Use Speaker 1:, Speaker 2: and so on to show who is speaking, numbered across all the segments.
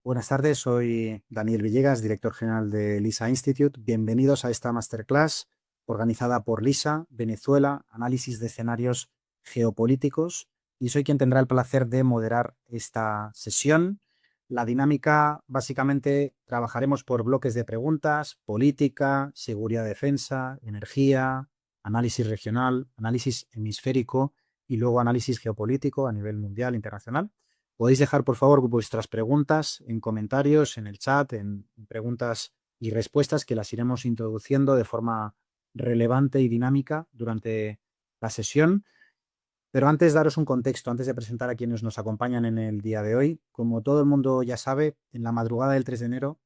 Speaker 1: Buenas tardes, soy Daniel Villegas, director general de LISA Institute. Bienvenidos a esta masterclass organizada por LISA, Venezuela, análisis de escenarios geopolíticos, y soy quien tendrá el placer de moderar esta sesión. La dinámica, básicamente, trabajaremos por bloques de preguntas: política, seguridad, defensa, energía, análisis regional, análisis hemisférico y luego análisis geopolítico a nivel mundial, internacional. Podéis dejar, por favor, vuestras preguntas en comentarios, en el chat, en preguntas y respuestas, que las iremos introduciendo de forma relevante y dinámica durante la sesión. Pero antes, daros un contexto, antes de presentar a quienes nos acompañan en el día de hoy. Como todo el mundo ya sabe, en la madrugada del 3 de enero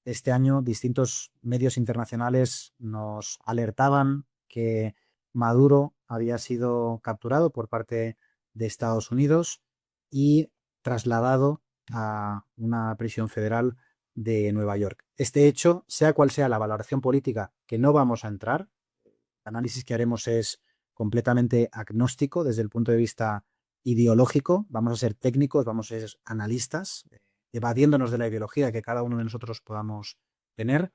Speaker 1: de este año, distintos medios internacionales nos alertaban que Maduro había sido capturado por parte de Estados Unidos y trasladado a una prisión federal de Nueva York. Este hecho, sea cual sea la valoración política, que no vamos a entrar, el análisis que haremos es completamente agnóstico desde el punto de vista ideológico. Vamos a ser técnicos, vamos a ser analistas, evadiéndonos de la ideología que cada uno de nosotros podamos tener.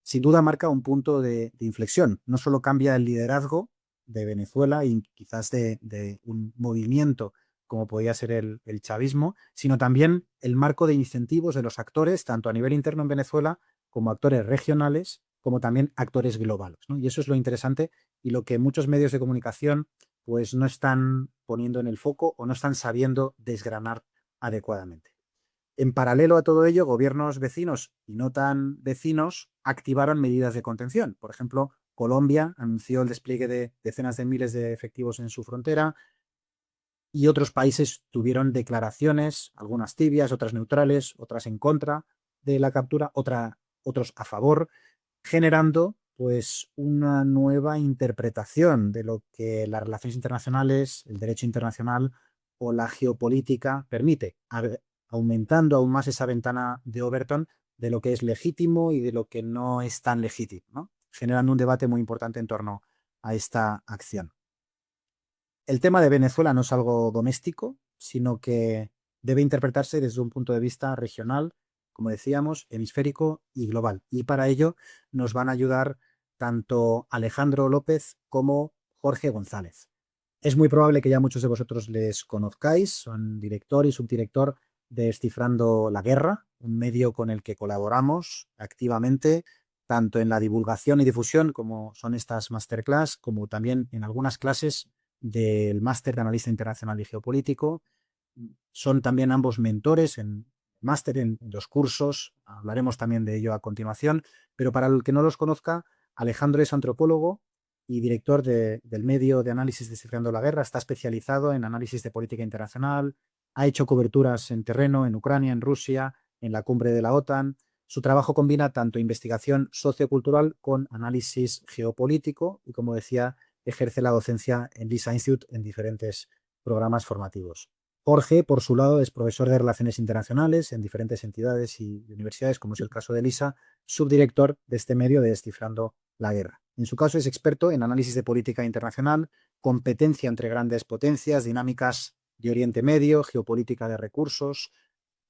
Speaker 1: Sin duda marca un punto de inflexión. No solo cambia el liderazgo de Venezuela y quizás de un movimiento como podía ser el chavismo, sino también el marco de incentivos de los actores, tanto a nivel interno en Venezuela como actores regionales, como también actores globales, ¿no? Y eso es lo interesante y lo que muchos medios de comunicación pues no están poniendo en el foco o no están sabiendo desgranar adecuadamente. En paralelo a todo ello, gobiernos vecinos y no tan vecinos activaron medidas de contención. Por ejemplo, Colombia anunció el despliegue de decenas de miles de efectivos en su frontera, y otros países tuvieron declaraciones, algunas tibias, otras neutrales, otras en contra de la captura, otros a favor, generando pues una nueva interpretación de lo que las relaciones internacionales, el derecho internacional o la geopolítica permite, aumentando aún más esa ventana de Overton de lo que es legítimo y de lo que no es tan legítimo, ¿no? Generando un debate muy importante en torno a esta acción. El tema de Venezuela no es algo doméstico, sino que debe interpretarse desde un punto de vista regional, como decíamos, hemisférico y global. Y para ello nos van a ayudar tanto Alejandro López como Jorge González. Es muy probable que ya muchos de vosotros les conozcáis, son director y subdirector de Descifrando la Guerra, un medio con el que colaboramos activamente, tanto en la divulgación y difusión, como son estas masterclass, como también en algunas clases del máster de analista internacional y geopolítico. Son también ambos mentores en máster, en los cursos, hablaremos también de ello a continuación, pero para el que no los conozca, Alejandro es antropólogo y director del medio de análisis Descifrando la Guerra. Está especializado en análisis de política internacional, ha hecho coberturas en terreno en Ucrania, en Rusia, en la cumbre de la OTAN. Su trabajo combina tanto investigación sociocultural con análisis geopolítico y, como decía, ejerce la docencia en LISA Institute en diferentes programas formativos. Jorge, por su lado, es profesor de Relaciones Internacionales en diferentes entidades y universidades, como es el caso de LISA, subdirector de este medio de Descifrando la Guerra. En su caso, es experto en análisis de política internacional, competencia entre grandes potencias, dinámicas de Oriente Medio, geopolítica de recursos,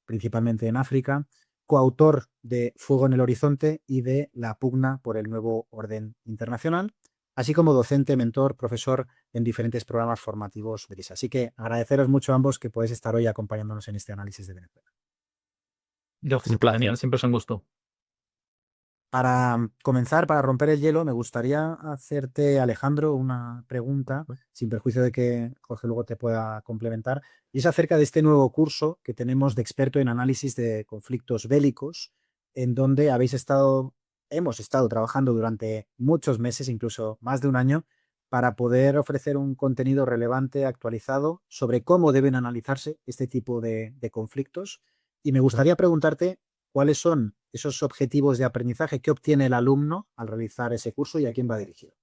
Speaker 1: principalmente en África, coautor de Fuego en el Horizonte y de La pugna por el nuevo orden internacional, así como docente, mentor, profesor en diferentes programas formativos de LISA. Así que agradeceros mucho a ambos que podéis estar hoy acompañándonos en este análisis de Venezuela.
Speaker 2: Yo, Daniel, siempre es un gusto.
Speaker 1: Para comenzar, para romper el hielo, me gustaría hacerte, Alejandro, una pregunta, sin perjuicio de que Jorge luego te pueda complementar, y es acerca de este nuevo curso que tenemos de experto en análisis de conflictos bélicos, en donde hemos estado trabajando durante muchos meses, incluso más de un año, para poder ofrecer un contenido relevante, actualizado, sobre cómo deben analizarse este tipo de conflictos. Y me gustaría preguntarte cuáles son esos objetivos de aprendizaje que obtiene el alumno al realizar ese curso y a quién va dirigido.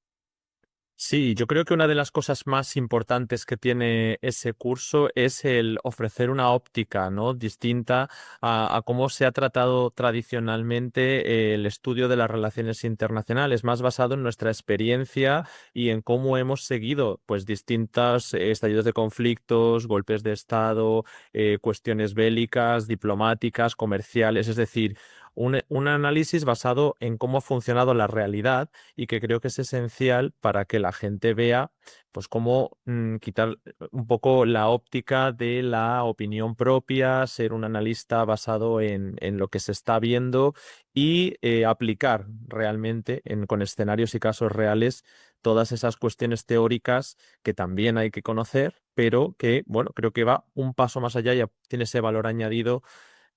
Speaker 3: Sí, yo creo que una de las cosas más importantes que tiene ese curso es el ofrecer una óptica, ¿no? Distinta a cómo se ha tratado tradicionalmente el estudio de las relaciones internacionales, más basado en nuestra experiencia y en cómo hemos seguido, pues, distintos estallidos de conflictos, golpes de Estado, cuestiones bélicas, diplomáticas, comerciales, es decir, un análisis basado en cómo ha funcionado la realidad y que creo que es esencial para que la gente vea, pues, cómo quitar un poco la óptica de la opinión propia, ser un analista basado en lo que se está viendo y aplicar realmente con escenarios y casos reales todas esas cuestiones teóricas que también hay que conocer, pero que, bueno, creo que va un paso más allá y tiene ese valor añadido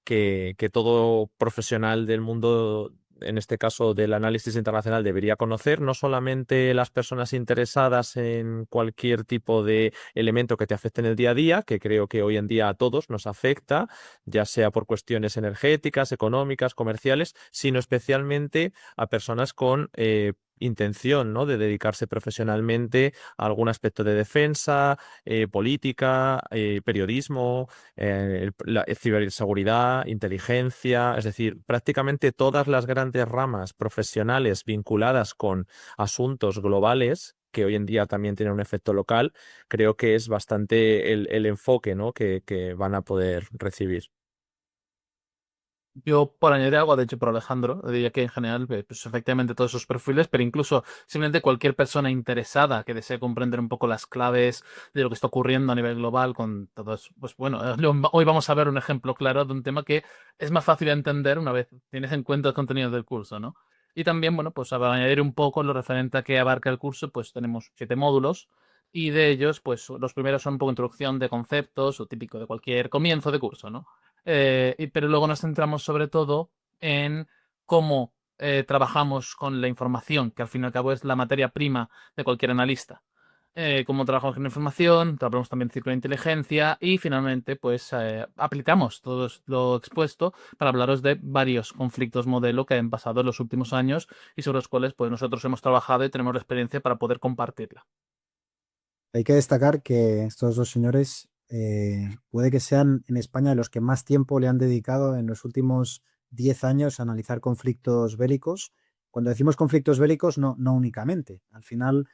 Speaker 3: que todo profesional del mundo, en este caso del análisis internacional, debería conocer, no solamente las personas interesadas en cualquier tipo de elemento que te afecte en el día a día, que creo que hoy en día a todos nos afecta, ya sea por cuestiones energéticas, económicas, comerciales, sino especialmente a personas con intención, ¿no?, de dedicarse profesionalmente a algún aspecto de defensa, política, periodismo, la ciberseguridad, inteligencia, es decir, prácticamente todas las grandes ramas profesionales vinculadas con asuntos globales que hoy en día también tienen un efecto local, creo que es bastante el enfoque, ¿no?, que van a poder recibir.
Speaker 2: Yo, por añadir algo, de hecho, por Alejandro, diría que en general, pues efectivamente todos esos perfiles, pero incluso simplemente cualquier persona interesada que desee comprender un poco las claves de lo que está ocurriendo a nivel global con todos, pues bueno, hoy vamos a ver un ejemplo claro de un tema que es más fácil de entender una vez tienes en cuenta el contenido del curso, ¿no? Y también, bueno, pues para añadir un poco lo referente a qué abarca el curso, pues tenemos 7 módulos. Y de ellos, pues los primeros son un poco introducción de conceptos, o típico de cualquier comienzo de curso, ¿no? Pero luego nos centramos sobre todo en cómo trabajamos con la información, que al fin y al cabo es la materia prima de cualquier analista. Cómo trabajamos con la información, trabajamos también ciclo de inteligencia y finalmente pues aplicamos todo lo expuesto para hablaros de varios conflictos modelo que han pasado en los últimos años y sobre los cuales pues nosotros hemos trabajado y tenemos la experiencia para poder compartirla.
Speaker 1: Hay que destacar que estos dos señores puede que sean en España los que más tiempo le han dedicado en los últimos 10 años a analizar conflictos bélicos. Cuando decimos conflictos bélicos, no únicamente. Al final,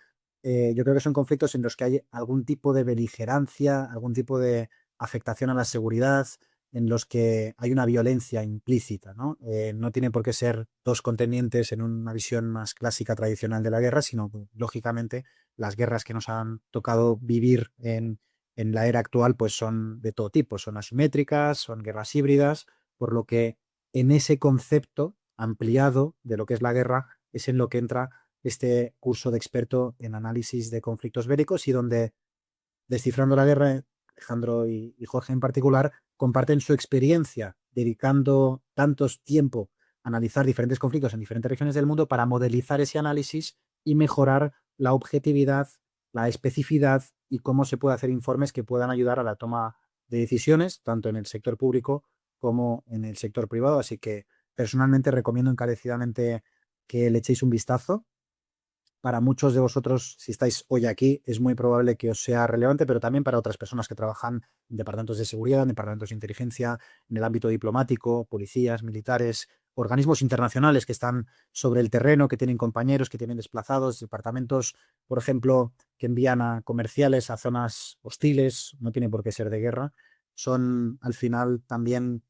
Speaker 1: yo creo que son conflictos en los que hay algún tipo de beligerancia, algún tipo de afectación a la seguridad, en los que hay una violencia implícita, ¿no? No tiene por qué ser dos contendientes en una visión más clásica, tradicional de la guerra, sino, lógicamente, las guerras que nos han tocado vivir en la era actual pues son de todo tipo, son asimétricas, son guerras híbridas, por lo que en ese concepto ampliado de lo que es la guerra es en lo que entra este curso de experto en análisis de conflictos bélicos y donde Descifrando la Guerra, Alejandro y Jorge en particular, comparten su experiencia dedicando tantos tiempo a analizar diferentes conflictos en diferentes regiones del mundo para modelizar ese análisis y mejorar la objetividad, la especificidad y cómo se puede hacer informes que puedan ayudar a la toma de decisiones, tanto en el sector público como en el sector privado. Así que personalmente recomiendo encarecidamente que le echéis un vistazo. Para muchos de vosotros, si estáis hoy aquí, es muy probable que os sea relevante, pero también para otras personas que trabajan en departamentos de seguridad, en departamentos de inteligencia, en el ámbito diplomático, policías, militares, organismos internacionales que están sobre el terreno, que tienen compañeros, que tienen desplazados, departamentos, por ejemplo, que envían a comerciales a zonas hostiles, no tiene por qué ser de guerra, son al final también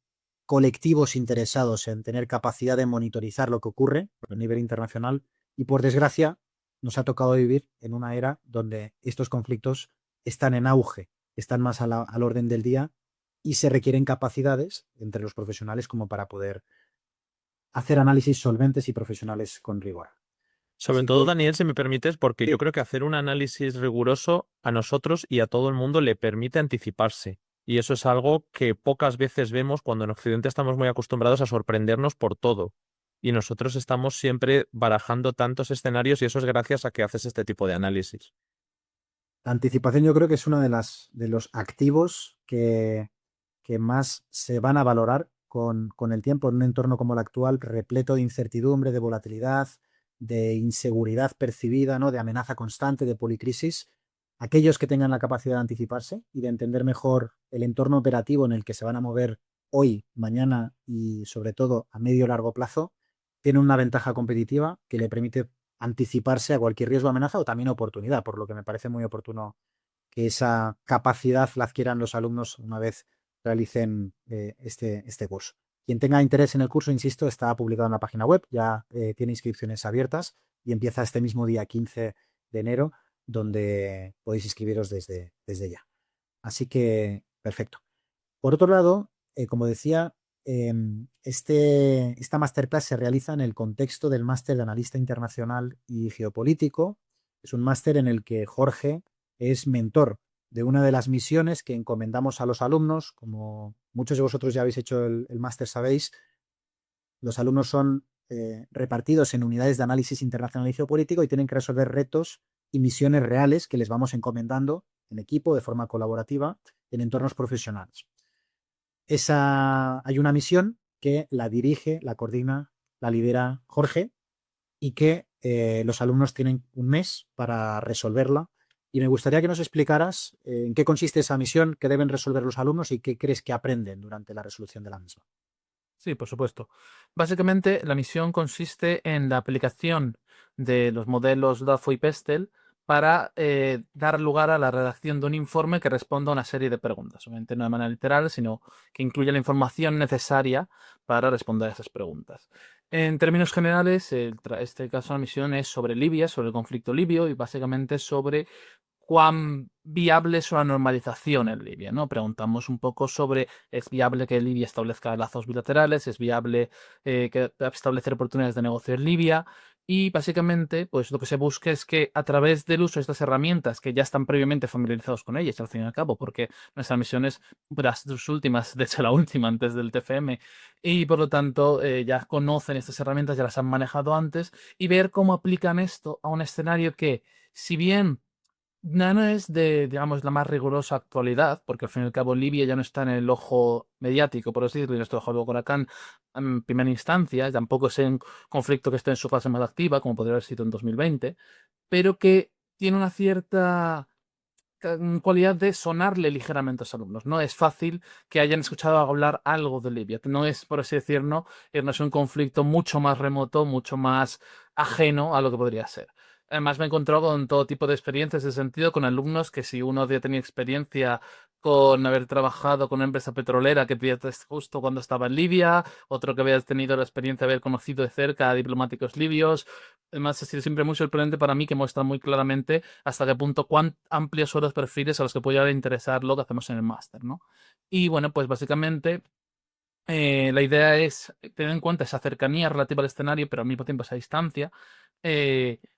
Speaker 1: colectivos interesados en tener capacidad de monitorizar lo que ocurre a nivel internacional y, por desgracia, nos ha tocado vivir en una era donde estos conflictos están en auge, están más al orden del día y se requieren capacidades entre los profesionales como para poder hacer análisis solventes y profesionales con rigor.
Speaker 3: Sobre
Speaker 1: Así
Speaker 3: todo,
Speaker 1: que
Speaker 3: Daniel, si me permites, porque yo creo que hacer un análisis riguroso a nosotros y a todo el mundo le permite anticiparse. Y eso es algo que pocas veces vemos cuando en Occidente estamos muy acostumbrados a sorprendernos por todo. Y nosotros estamos siempre barajando tantos escenarios y eso es gracias a que haces este tipo de análisis.
Speaker 1: la anticipación yo creo que es uno de los activos que más se van a valorar con el tiempo en un entorno como el actual, repleto de incertidumbre, de volatilidad, de inseguridad percibida, ¿no? De amenaza constante, de policrisis. Aquellos que tengan la capacidad de anticiparse y de entender mejor el entorno operativo en el que se van a mover hoy, mañana y sobre todo a medio y largo plazo, tienen una ventaja competitiva que le permite anticiparse a cualquier riesgo, amenaza o también oportunidad, por lo que me parece muy oportuno que esa capacidad la adquieran los alumnos una vez realicen este curso. Quien tenga interés en el curso, insisto, está publicado en la página web, ya tiene inscripciones abiertas y empieza este mismo día 15 de enero, donde podéis inscribiros desde ya. Así que, perfecto. Por otro lado, como decía, esta masterclass se realiza en el contexto del máster de analista internacional y geopolítico. Es un máster en el que Jorge es mentor de una de las misiones que encomendamos a los alumnos. Como muchos de vosotros ya habéis hecho el máster, sabéis, los alumnos son repartidos en unidades de análisis internacional y geopolítico y tienen que resolver retos y misiones reales que les vamos encomendando en equipo, de forma colaborativa, en entornos profesionales. Hay una misión que la dirige, la coordina, la lidera Jorge y que los alumnos tienen un mes para resolverla. Y me gustaría que nos explicaras en qué consiste esa misión, qué deben resolver los alumnos y qué crees que aprenden durante la resolución de la misma.
Speaker 2: Sí, por supuesto. Básicamente, la misión consiste en la aplicación de los modelos LAFO y Pestel para dar lugar a la redacción de un informe que responda a una serie de preguntas. Obviamente no de manera literal, sino que incluya la información necesaria para responder a esas preguntas. En términos generales, este caso, la misión es sobre Libia, sobre el conflicto libio y básicamente sobre cuán viable es una normalización en Libia, ¿no? Preguntamos un poco sobre, ¿es viable que Libia establezca lazos bilaterales? ¿Es viable establecer oportunidades de negocio en Libia? Y básicamente, pues lo que se busca es que a través del uso de estas herramientas, que ya están previamente familiarizados con ellas, al fin y al cabo, porque nuestra misión es las dos últimas, de hecho la última antes del TFM, y por lo tanto ya conocen estas herramientas, ya las han manejado antes, y ver cómo aplican esto a un escenario que, si bien no es de, digamos, la más rigurosa actualidad, porque al fin y al cabo Libia ya no está en el ojo mediático, por así decirlo, y no está bajo el huracán en primera instancia, tampoco es un conflicto que esté en su fase más activa, como podría haber sido en 2020, pero que tiene una cierta cualidad de sonarle ligeramente a los alumnos. No es fácil que hayan escuchado hablar algo de Libia. No es, por así decirlo, no es un conflicto mucho más remoto, mucho más ajeno a lo que podría ser. Además, me he encontrado con todo tipo de experiencias de ese sentido, con alumnos que si uno había tenido experiencia con haber trabajado con una empresa petrolera que justo cuando estaba en Libia, otro que había tenido la experiencia de haber conocido de cerca a diplomáticos libios. Además, ha sido siempre muy sorprendente para mí, que muestra muy claramente hasta qué punto, cuán amplios son los perfiles a los que puede llegar a interesar lo que hacemos en el máster, ¿no? Y bueno, pues básicamente la idea es tener en cuenta esa cercanía relativa al escenario, pero al mismo tiempo esa distancia,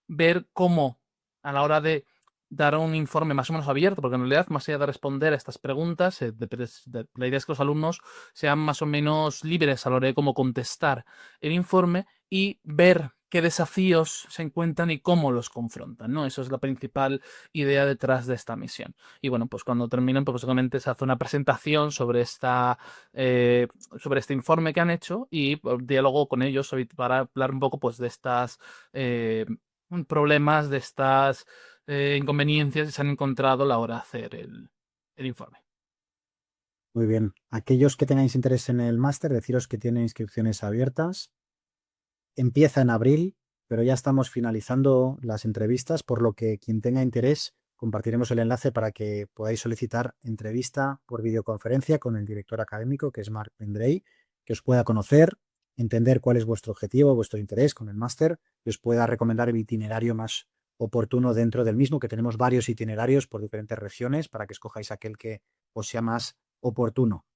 Speaker 2: ver cómo a la hora de dar un informe más o menos abierto, porque en realidad, más allá de responder a estas preguntas, la idea es que los alumnos sean más o menos libres a la hora de cómo contestar el informe y ver qué desafíos se encuentran y cómo los confrontan, ¿no? Eso es la principal idea detrás de esta misión. Y bueno, pues cuando terminen, pues básicamente se hace una presentación sobre este informe que han hecho y diálogo con ellos para hablar un poco pues de estas problemas, de estas inconveniencias que se han encontrado a la hora de hacer el informe.
Speaker 1: Muy bien. Aquellos que tengáis interés en el máster, deciros que tiene inscripciones abiertas. Empieza en abril, pero ya estamos finalizando las entrevistas, por lo que quien tenga interés, compartiremos el enlace para que podáis solicitar entrevista por videoconferencia con el director académico, que es Marc Vendrell, que os pueda conocer, entender cuál es vuestro objetivo, vuestro interés con el máster, y os pueda recomendar el itinerario más oportuno dentro del mismo, que tenemos varios itinerarios por diferentes regiones para que escojáis aquel que os sea más oportuno.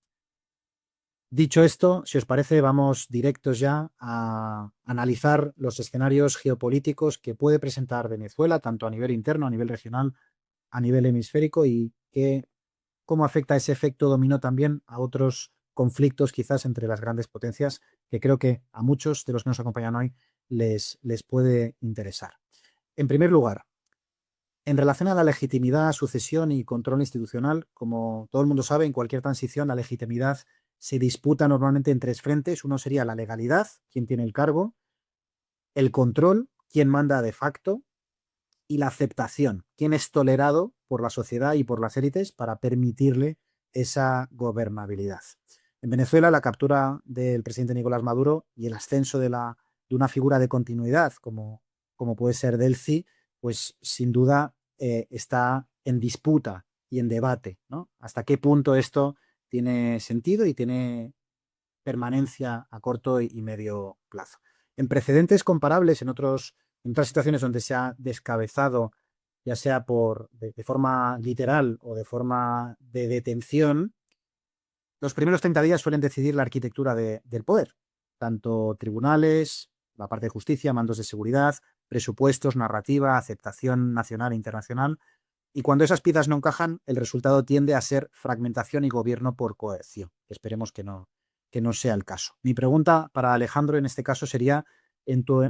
Speaker 1: Dicho esto, si os parece, vamos directos ya a analizar los escenarios geopolíticos que puede presentar Venezuela, tanto a nivel interno, a nivel regional, a nivel hemisférico, y cómo afecta ese efecto dominó también a otros conflictos quizás entre las grandes potencias, que creo que a muchos de los que nos acompañan hoy les puede interesar. En primer lugar, en relación a la legitimidad, sucesión y control institucional, como todo el mundo sabe, en cualquier transición la legitimidad se disputa normalmente en tres frentes. Uno sería la legalidad, quién tiene el cargo, el control, quién manda de facto, y la aceptación, quién es tolerado por la sociedad y por las élites para permitirle esa gobernabilidad. En Venezuela, la captura del presidente Nicolás Maduro y el ascenso de una figura de continuidad como puede ser Delcy, pues sin duda está en disputa y en debate, ¿no? Hasta qué punto esto tiene sentido y tiene permanencia a corto y medio plazo. En precedentes comparables, en otras situaciones donde se ha descabezado, ya sea de forma literal o de forma de detención, los primeros 30 días suelen decidir la arquitectura del poder, tanto tribunales, la parte de justicia, mandos de seguridad, presupuestos, narrativa, aceptación nacional e internacional. Y cuando esas piezas no encajan, el resultado tiende a ser fragmentación y gobierno por coerción. Esperemos que no sea el caso. Mi pregunta para Alejandro en este caso sería,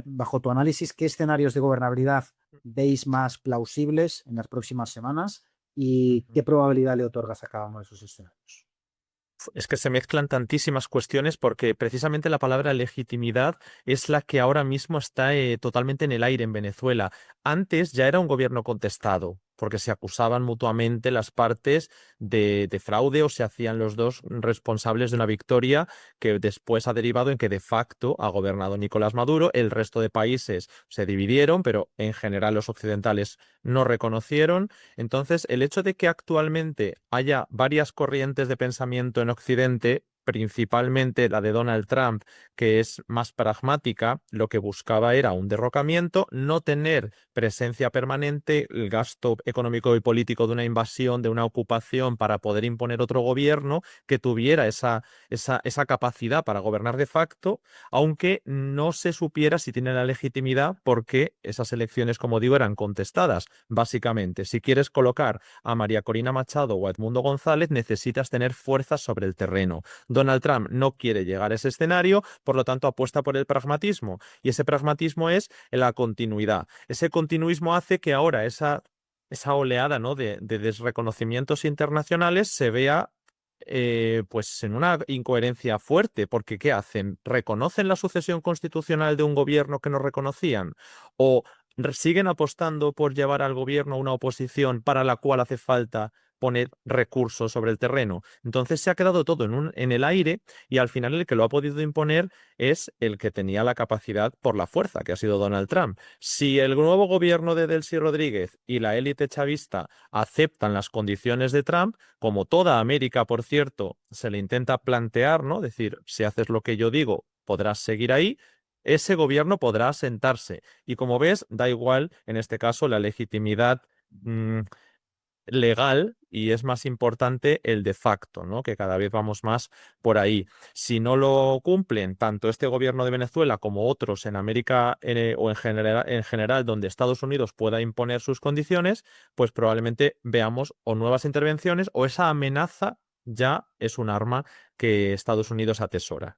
Speaker 1: bajo tu análisis, ¿qué escenarios de gobernabilidad veis más plausibles en las próximas semanas y qué probabilidad le otorgas a cada uno de esos escenarios?
Speaker 3: Es que se mezclan tantísimas cuestiones porque precisamente la palabra legitimidad es la que ahora mismo está totalmente en el aire en Venezuela. Antes ya era un gobierno contestado, porque se acusaban mutuamente las partes de fraude o se hacían los dos responsables de una victoria que después ha derivado en que de facto ha gobernado Nicolás Maduro. El resto de países se dividieron, pero en general los occidentales no reconocieron. Entonces, el hecho de que actualmente haya varias corrientes de pensamiento en Occidente, principalmente la de Donald Trump, que es más pragmática, lo que buscaba era un derrocamiento, no tener presencia permanente, el gasto económico y político de una invasión, de una ocupación para poder imponer otro gobierno que tuviera esa capacidad para gobernar de facto, aunque no se supiera si tiene la legitimidad porque esas elecciones, como digo, eran contestadas. Básicamente, si quieres colocar a María Corina Machado o a Edmundo González, necesitas tener fuerzas sobre el terreno. Donald Trump no quiere llegar a ese escenario, por lo tanto apuesta por el pragmatismo, y ese pragmatismo es la continuidad. Ese continuismo hace que ahora esa oleada, ¿no?, de desreconocimientos internacionales se vea pues en una incoherencia fuerte, porque ¿qué hacen? ¿Reconocen la sucesión constitucional de un gobierno que no reconocían? ¿O siguen apostando por llevar al gobierno a una oposición para la cual hace falta poner recursos sobre el terreno? Entonces se ha quedado todo en el aire, y al final el que lo ha podido imponer es el que tenía la capacidad por la fuerza, que ha sido Donald Trump. Si el nuevo gobierno de Delcy Rodríguez y la élite chavista aceptan las condiciones de Trump, como toda América, por cierto, se le intenta plantear, ¿no? Decir, si haces lo que yo digo, podrás seguir ahí. Ese gobierno podrá asentarse. Y como ves, da igual, en este caso, la legitimidad legal, y es más importante el de facto, ¿no?, que cada vez vamos más por ahí. Si no lo cumplen tanto este gobierno de Venezuela como otros en América o en general donde Estados Unidos pueda imponer sus condiciones, pues probablemente veamos o nuevas intervenciones o esa amenaza ya es un arma que Estados Unidos atesora.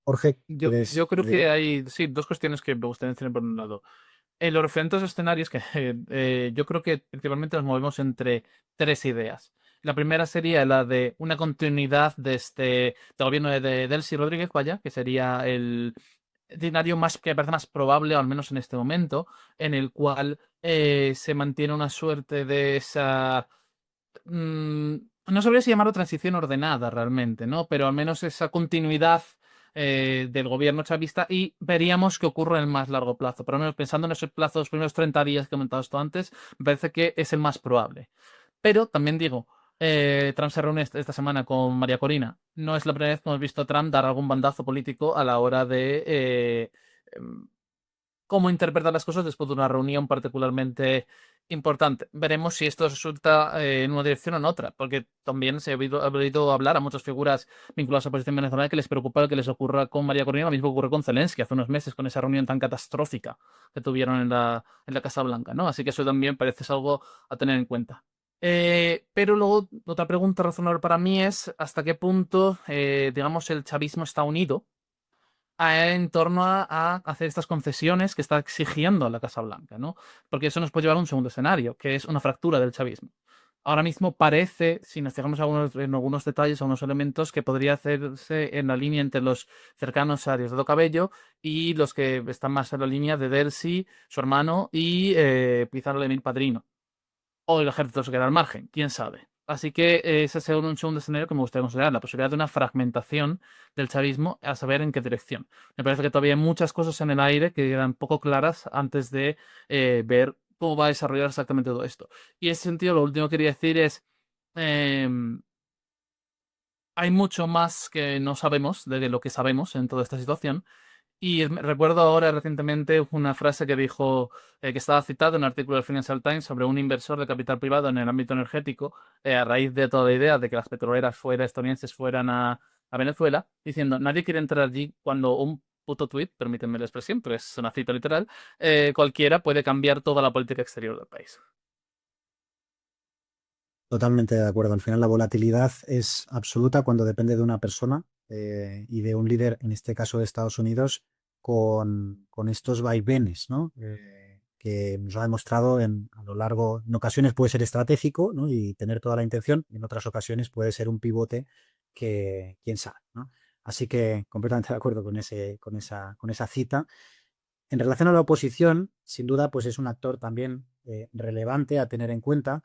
Speaker 1: Jorge,
Speaker 2: Yo creo que hay, sí, dos cuestiones que me gustaría mencionar por un lado. En los diferentes escenarios que yo creo que principalmente nos movemos entre tres ideas. La primera sería la de una continuidad de del gobierno de Delcy Rodríguez, vaya, que sería el escenario más que me parece más probable, o al menos en este momento, en el cual se mantiene una suerte de esa no sabría si llamarlo transición ordenada realmente, ¿no? Pero al menos esa continuidad del gobierno chavista, y veríamos qué ocurre en el más largo plazo. Por lo menos pensando en esos plazos, los primeros 30 días que he comentado esto antes, me parece que es el más probable. Pero también digo, Trump se reúne esta semana con María Corina. No es la primera vez que hemos visto a Trump dar algún bandazo político a la hora de cómo interpretar las cosas después de una reunión particularmente importante. Veremos si esto resulta en una dirección o en otra, porque también se ha oído hablar a muchas figuras vinculadas a la oposición venezolana que les preocupa lo que les ocurra con María Corina, lo mismo que ocurrió con Zelensky hace unos meses, con esa reunión tan catastrófica que tuvieron en la Casa Blanca, ¿no? Así que eso también parece ser algo a tener en cuenta. Pero luego, otra pregunta razonable para mí es hasta qué punto, digamos, el chavismo está unido en torno a hacer estas concesiones que está exigiendo la Casa Blanca, ¿no? Porque eso nos puede llevar a un segundo escenario, que es una fractura del chavismo. ahora mismo parece, si nos fijamos en algunos detalles, algunos elementos, que podría hacerse en la línea entre los cercanos a Diosdado Cabello y los que están más en la línea de Delcy, su hermano, y Pizarro Emil Padrino. O el ejército se queda al margen, quién sabe. Así que ese es un segundo escenario que me gustaría considerar, la posibilidad de una fragmentación del chavismo, a saber en qué dirección. Me parece que todavía hay muchas cosas en el aire que quedan poco claras antes de ver cómo va a desarrollar exactamente todo esto. Y en ese sentido, lo último que quería decir es, em, hay mucho más que no sabemos de lo que sabemos en toda esta situación. Y recuerdo ahora recientemente una frase que dijo, que estaba citada en un artículo del Financial Times sobre un inversor de capital privado en el ámbito energético, a raíz de toda la idea de que las petroleras estadounidenses fueran a Venezuela, diciendo, nadie quiere entrar allí cuando un puto tuit, permítanme la expresión, pero es una cita literal, cualquiera puede cambiar toda la política exterior del país.
Speaker 1: Totalmente de acuerdo. Al final la volatilidad es absoluta cuando depende de una persona y de un líder, en este caso de Estados Unidos, con estos vaivenes, ¿no? Que nos ha demostrado a lo largo, en ocasiones puede ser estratégico, ¿no? Y tener toda la intención, y en otras ocasiones puede ser un pivote que quién sabe, ¿no? Así que completamente de acuerdo con esa cita. En relación a la oposición, sin duda, pues es un actor también relevante a tener en cuenta.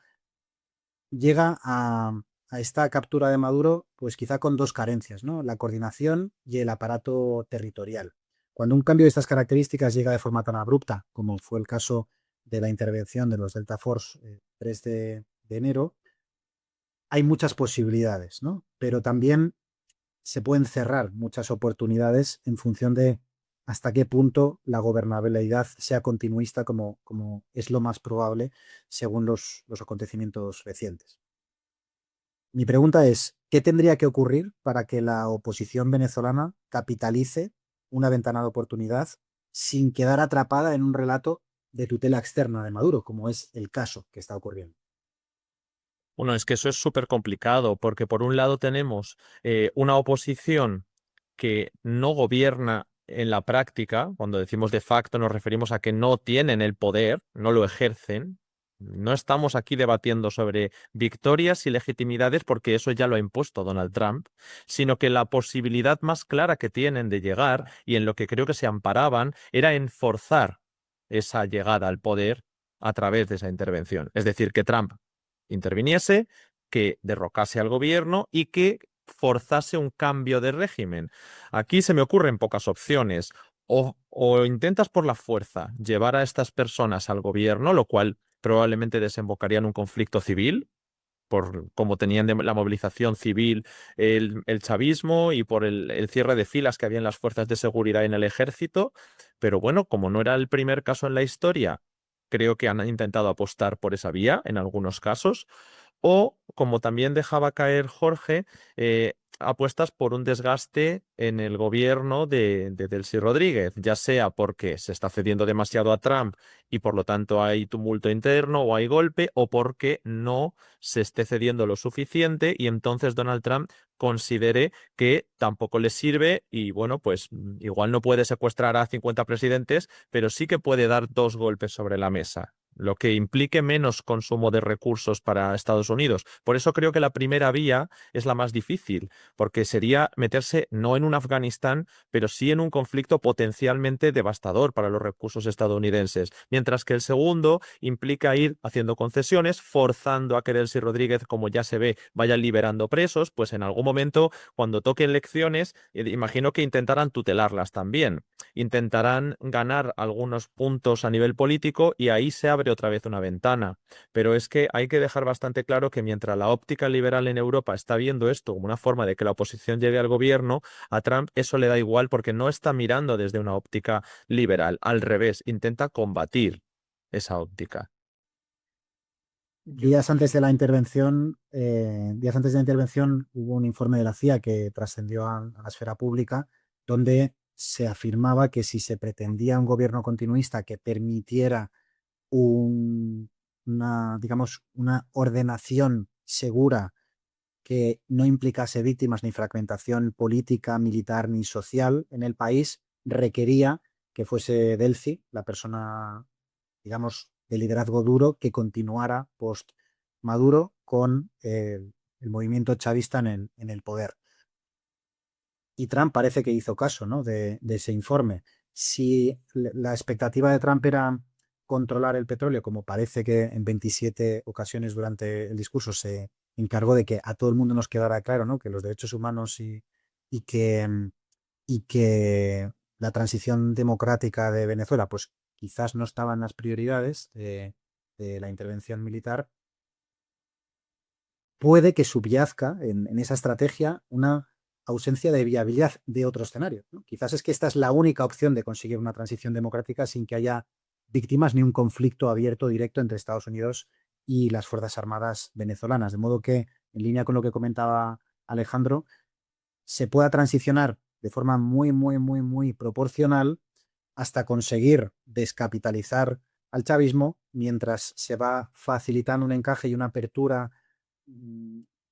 Speaker 1: Llega a esta captura de Maduro, pues quizá con dos carencias, ¿no? La coordinación y el aparato territorial. Cuando un cambio de estas características llega de forma tan abrupta, como fue el caso de la intervención de los Delta Force 3 de enero, hay muchas posibilidades, ¿no? Pero también se pueden cerrar muchas oportunidades en función de hasta qué punto la gobernabilidad sea continuista, como es lo más probable según los acontecimientos recientes. Mi pregunta es, ¿qué tendría que ocurrir para que la oposición venezolana capitalice una ventana de oportunidad sin quedar atrapada en un relato de tutela externa de Maduro, como es el caso que está ocurriendo?
Speaker 3: Bueno, es que eso es súper complicado, porque por un lado tenemos una oposición que no gobierna en la práctica. Cuando decimos de facto nos referimos a que no tienen el poder, no lo ejercen. No estamos aquí debatiendo sobre victorias y legitimidades porque eso ya lo ha impuesto Donald Trump, sino que la posibilidad más clara que tienen de llegar, y en lo que creo que se amparaban, era en forzar esa llegada al poder a través de esa intervención. Es decir, que Trump interviniese, que derrocase al gobierno y que forzase un cambio de régimen. Aquí se me ocurren pocas opciones. O intentas por la fuerza llevar a estas personas al gobierno, lo cual probablemente desembocaría en un conflicto civil, por cómo tenían la movilización civil el chavismo y por el cierre de filas que había en las fuerzas de seguridad y en el ejército. Pero bueno, como no era el primer caso en la historia, creo que han intentado apostar por esa vía en algunos casos. O, como también dejaba caer Jorge, apuestas por un desgaste en el gobierno de Delcy Rodríguez, ya sea porque se está cediendo demasiado a Trump y por lo tanto hay tumulto interno o hay golpe, o porque no se esté cediendo lo suficiente y entonces Donald Trump considere que tampoco le sirve y bueno, pues igual no puede secuestrar a 50 presidentes, pero sí que puede dar dos golpes sobre la mesa, lo que implique menos consumo de recursos para Estados Unidos. Por eso creo que la primera vía es la más difícil, porque sería meterse no en un Afganistán, pero sí en un conflicto potencialmente devastador para los recursos estadounidenses, mientras que el segundo implica ir haciendo concesiones, forzando a que Delcy Rodríguez, como ya se ve, vaya liberando presos, pues en algún momento, cuando toquen elecciones, imagino que intentarán tutelarlas también, intentarán ganar algunos puntos a nivel político y ahí se abre otra vez una ventana. Pero es que hay que dejar bastante claro que mientras la óptica liberal en Europa está viendo esto como una forma de que la oposición llegue al gobierno, a Trump eso le da igual porque no está mirando desde una óptica liberal. Al revés, intenta combatir esa óptica.
Speaker 1: Días antes de la intervención hubo un informe de la CIA que trascendió a la esfera pública donde se afirmaba que si se pretendía un gobierno continuista que permitiera digamos, una ordenación segura que no implicase víctimas ni fragmentación política, militar ni social en el país, requería que fuese Delcy la persona, digamos, de liderazgo duro que continuara post Maduro con el movimiento chavista en el poder. Y Trump parece que hizo caso, ¿no?, de ese informe. Si la expectativa de Trump era controlar el petróleo, como parece que en 27 ocasiones durante el discurso se encargó de que a todo el mundo nos quedara claro, ¿no?, que los derechos humanos y que, y que la transición democrática de Venezuela, pues quizás no estaban las prioridades de la intervención militar, puede que subyazca en esa estrategia una ausencia de viabilidad de otro escenario, ¿no? Quizás es que esta es la única opción de conseguir una transición democrática sin que haya víctimas ni un conflicto abierto directo entre Estados Unidos y las Fuerzas Armadas venezolanas. De modo que, en línea con lo que comentaba Alejandro, se pueda transicionar de forma muy proporcional hasta conseguir descapitalizar al chavismo mientras se va facilitando un encaje y una apertura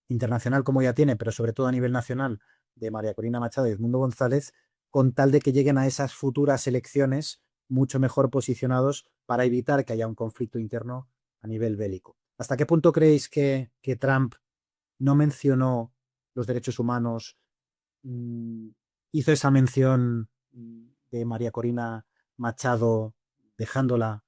Speaker 1: internacional como ya tiene, pero sobre todo a nivel nacional, de María Corina Machado y Edmundo González, con tal de que lleguen a esas futuras elecciones mucho mejor posicionados para evitar que haya un conflicto interno a nivel bélico. ¿Hasta qué punto creéis que Trump no mencionó los derechos humanos, hizo esa mención de María Corina Machado, dejándola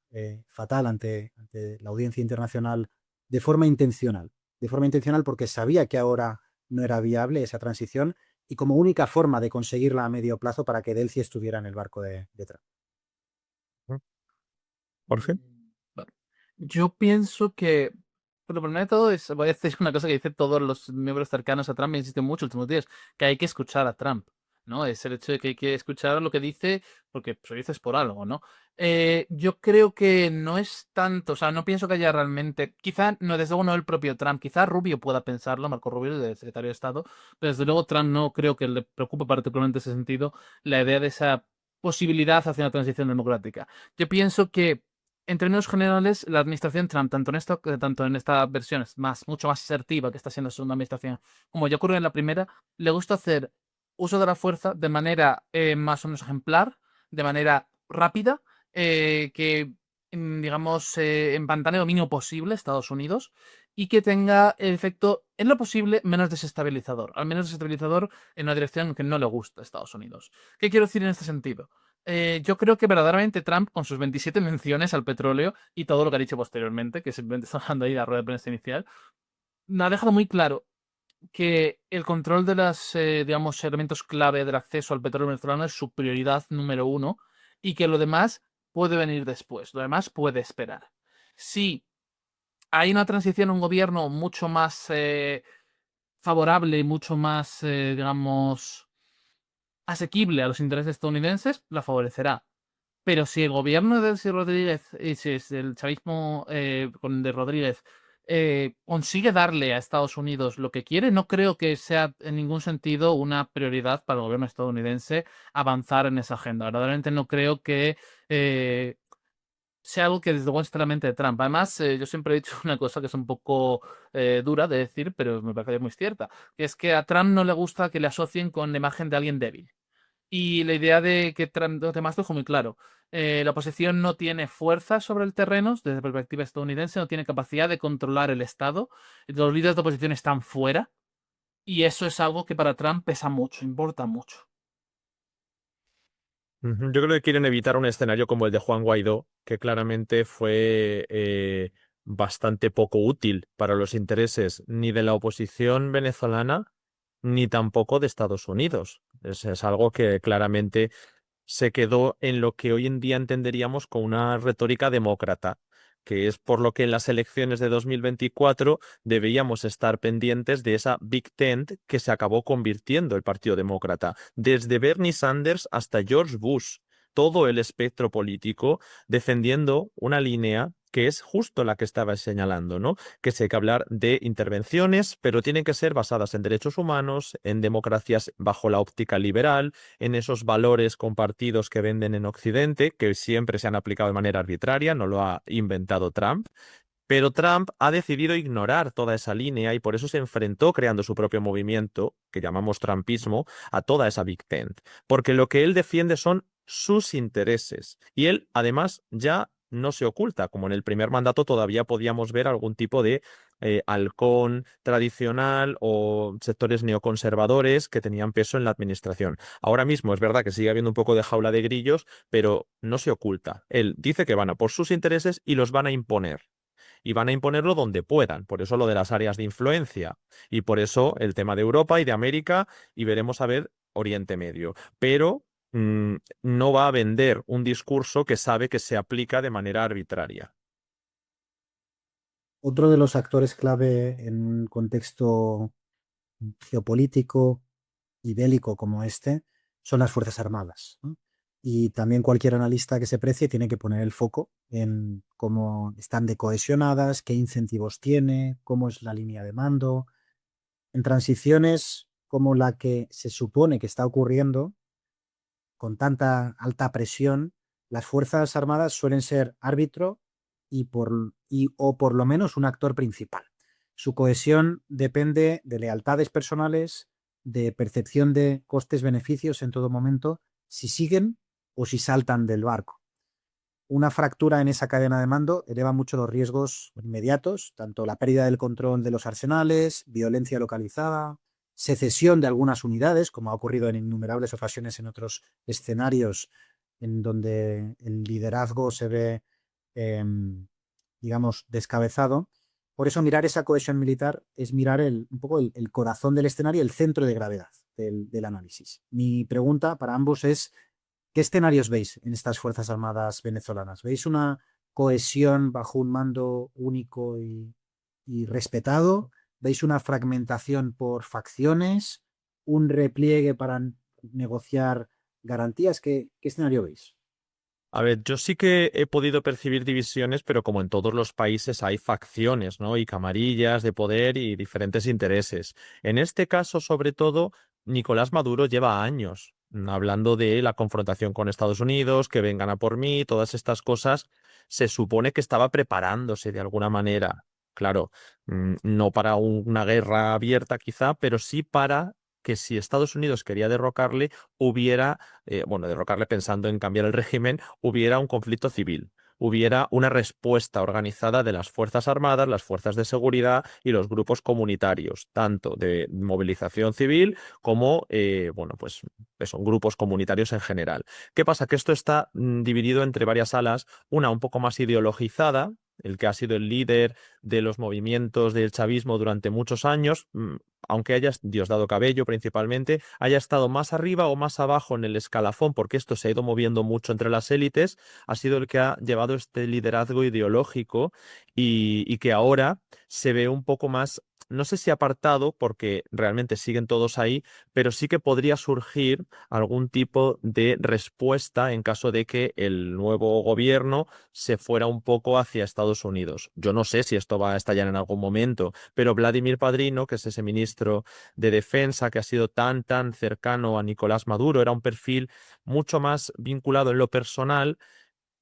Speaker 1: fatal ante la audiencia internacional de forma intencional? De forma intencional porque sabía que ahora no era viable esa transición y como única forma de conseguirla a medio plazo para que Delcy estuviera en el barco de Trump.
Speaker 3: Jorge.
Speaker 2: Vale. Yo pienso que, por lo primero de todo, voy a decir una cosa que dicen todos los miembros cercanos a Trump y insisten mucho en los últimos días, que hay que escuchar a Trump, ¿no? Es el hecho de que hay que escuchar lo que dice, porque pues, lo dices por algo, ¿no? Yo creo que no es tanto, o sea, no pienso que haya realmente, quizá, no, desde luego no el propio Trump, quizá Rubio pueda pensarlo, Marco Rubio, el secretario de Estado, pero desde luego Trump no creo que le preocupe particularmente en ese sentido la idea de esa posibilidad hacia una transición democrática. Yo pienso que en términos generales, la administración Trump, tanto en esta versión es mucho más asertiva que está siendo su segunda administración, como ya ocurrió en la primera, le gusta hacer uso de la fuerza de manera más o menos ejemplar, de manera rápida, que, digamos, empantane lo mínimo posible Estados Unidos y que tenga el efecto, en lo posible, menos desestabilizador. Al menos desestabilizador en una dirección que no le gusta a Estados Unidos. ¿Qué quiero decir en este sentido? Yo creo que verdaderamente Trump, con sus 27 menciones al petróleo y todo lo que ha dicho posteriormente, que simplemente está hablando ahí de la rueda de prensa inicial, ha dejado muy claro que el control de los, digamos, elementos clave del acceso al petróleo venezolano es su prioridad número uno y que lo demás puede venir después, lo demás puede esperar. Si hay una transición a un gobierno mucho más favorable y mucho más, digamos, asequible a los intereses estadounidenses, la favorecerá. Pero si el gobierno de Delcy Rodríguez, y si es el chavismo de Rodríguez, consigue darle a Estados Unidos lo que quiere, no creo que sea en ningún sentido una prioridad para el gobierno estadounidense avanzar en esa agenda. Verdaderamente no creo que sea algo que desde luego esté en la mente de Trump. Además, yo siempre he dicho una cosa que es un poco dura de decir, pero me parece muy cierta, que es que a Trump no le gusta que le asocien con la imagen de alguien débil. Y la idea de que Trump, lo demás dejó muy claro. La oposición no tiene fuerza sobre el terreno, desde la perspectiva estadounidense, no tiene capacidad de controlar el Estado. Los líderes de oposición están fuera. Y eso es algo que para Trump pesa mucho, importa mucho.
Speaker 3: Yo creo que quieren evitar un escenario como el de Juan Guaidó, que claramente fue bastante poco útil para los intereses ni de la oposición venezolana ni tampoco de Estados Unidos. Es algo que claramente se quedó en lo que hoy en día entenderíamos como una retórica demócrata, que es por lo que en las elecciones de 2024 deberíamos estar pendientes de esa Big Tent que se acabó convirtiendo el Partido Demócrata, desde Bernie Sanders hasta George Bush, todo el espectro político defendiendo una línea que es justo la que estaba señalando, ¿no? Que sí hay que hablar de intervenciones, pero tienen que ser basadas en derechos humanos, en democracias bajo la óptica liberal, en esos valores compartidos que venden en Occidente, que siempre se han aplicado de manera arbitraria, no lo ha inventado Trump. Pero Trump ha decidido ignorar toda esa línea y por eso se enfrentó creando su propio movimiento, que llamamos Trumpismo, a toda esa Big Tent. Porque lo que él defiende son sus intereses. Y él, además, ya no se oculta, como en el primer mandato todavía podíamos ver algún tipo de halcón tradicional o sectores neoconservadores que tenían peso en la administración. Ahora mismo es verdad que sigue habiendo un poco de jaula de grillos, pero no se oculta. Él dice que van a por sus intereses y los van a imponer. Y van a imponerlo donde puedan. Por eso lo de las áreas de influencia. Y por eso el tema de Europa y de América y veremos a ver Oriente Medio. Pero no va a vender un discurso que sabe que se aplica de manera arbitraria.
Speaker 1: Otro de los actores clave en un contexto geopolítico y bélico como este son las Fuerzas Armadas, ¿no? Y también cualquier analista que se precie tiene que poner el foco en cómo están de cohesionadas, qué incentivos tiene, cómo es la línea de mando. En transiciones como la que se supone que está ocurriendo, con tanta alta presión, las Fuerzas Armadas suelen ser árbitro o por lo menos un actor principal. Su cohesión depende de lealtades personales, de percepción de costes-beneficios en todo momento, si siguen o si saltan del barco. Una fractura en esa cadena de mando eleva mucho los riesgos inmediatos, tanto la pérdida del control de los arsenales, violencia localizada, secesión de algunas unidades, como ha ocurrido en innumerables ocasiones en otros escenarios en donde el liderazgo se ve, eh, digamos, descabezado. Por eso mirar esa cohesión militar es mirar un poco el corazón del escenario, el centro de gravedad del análisis. Mi pregunta para ambos es, ¿qué escenarios veis en estas Fuerzas Armadas venezolanas? ¿Veis una cohesión bajo un mando único y respetado? ¿Veis una fragmentación por facciones? ¿Un repliegue para negociar garantías? ¿Qué escenario veis?
Speaker 3: A ver, yo sí que he podido percibir divisiones, pero como en todos los países hay facciones, ¿no? Y camarillas de poder y diferentes intereses. En este caso, sobre todo, Nicolás Maduro lleva años hablando de la confrontación con Estados Unidos, que vengan a por mí, todas estas cosas. Se supone que estaba preparándose de alguna manera. Claro, no para una guerra abierta quizá, pero sí para que si Estados Unidos quería derrocarle, hubiera bueno, derrocarle pensando en cambiar el régimen, hubiera un conflicto civil, hubiera una respuesta organizada de las Fuerzas Armadas, las fuerzas de seguridad y los grupos comunitarios, tanto de movilización civil como, bueno, pues son grupos comunitarios en general. ¿Qué pasa? Que esto está dividido entre varias alas, una un poco más ideologizada, el que ha sido el líder de los movimientos del chavismo durante muchos años, aunque haya Diosdado Cabello principalmente, haya estado más arriba o más abajo en el escalafón, porque esto se ha ido moviendo mucho entre las élites, ha sido el que ha llevado este liderazgo ideológico y que ahora se ve un poco más, no sé si apartado, porque realmente siguen todos ahí, pero sí que podría surgir algún tipo de respuesta en caso de que el nuevo gobierno se fuera un poco hacia Estados Unidos. Yo no sé si esto va a estallar en algún momento, pero Vladimir Padrino, que es ese ministro de Defensa que ha sido tan cercano a Nicolás Maduro, era un perfil mucho más vinculado en lo personal,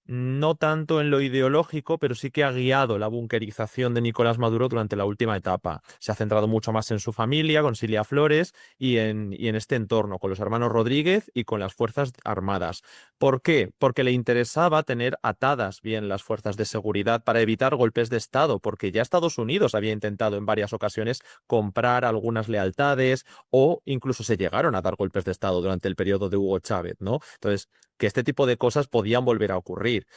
Speaker 3: no tanto en lo ideológico, pero sí que ha guiado la bunkerización de Nicolás Maduro durante la última etapa. Se ha centrado mucho más en su familia, con Cilia Flores, y en este entorno, con los hermanos Rodríguez y con las Fuerzas Armadas. ¿Por qué? Porque le interesaba tener atadas bien las fuerzas de seguridad para evitar golpes de Estado, porque ya Estados Unidos había intentado en varias ocasiones comprar algunas lealtades o incluso se llegaron a dar golpes de Estado durante el periodo de Hugo Chávez, ¿no? Entonces, que este tipo de cosas podían volver a ocurrir.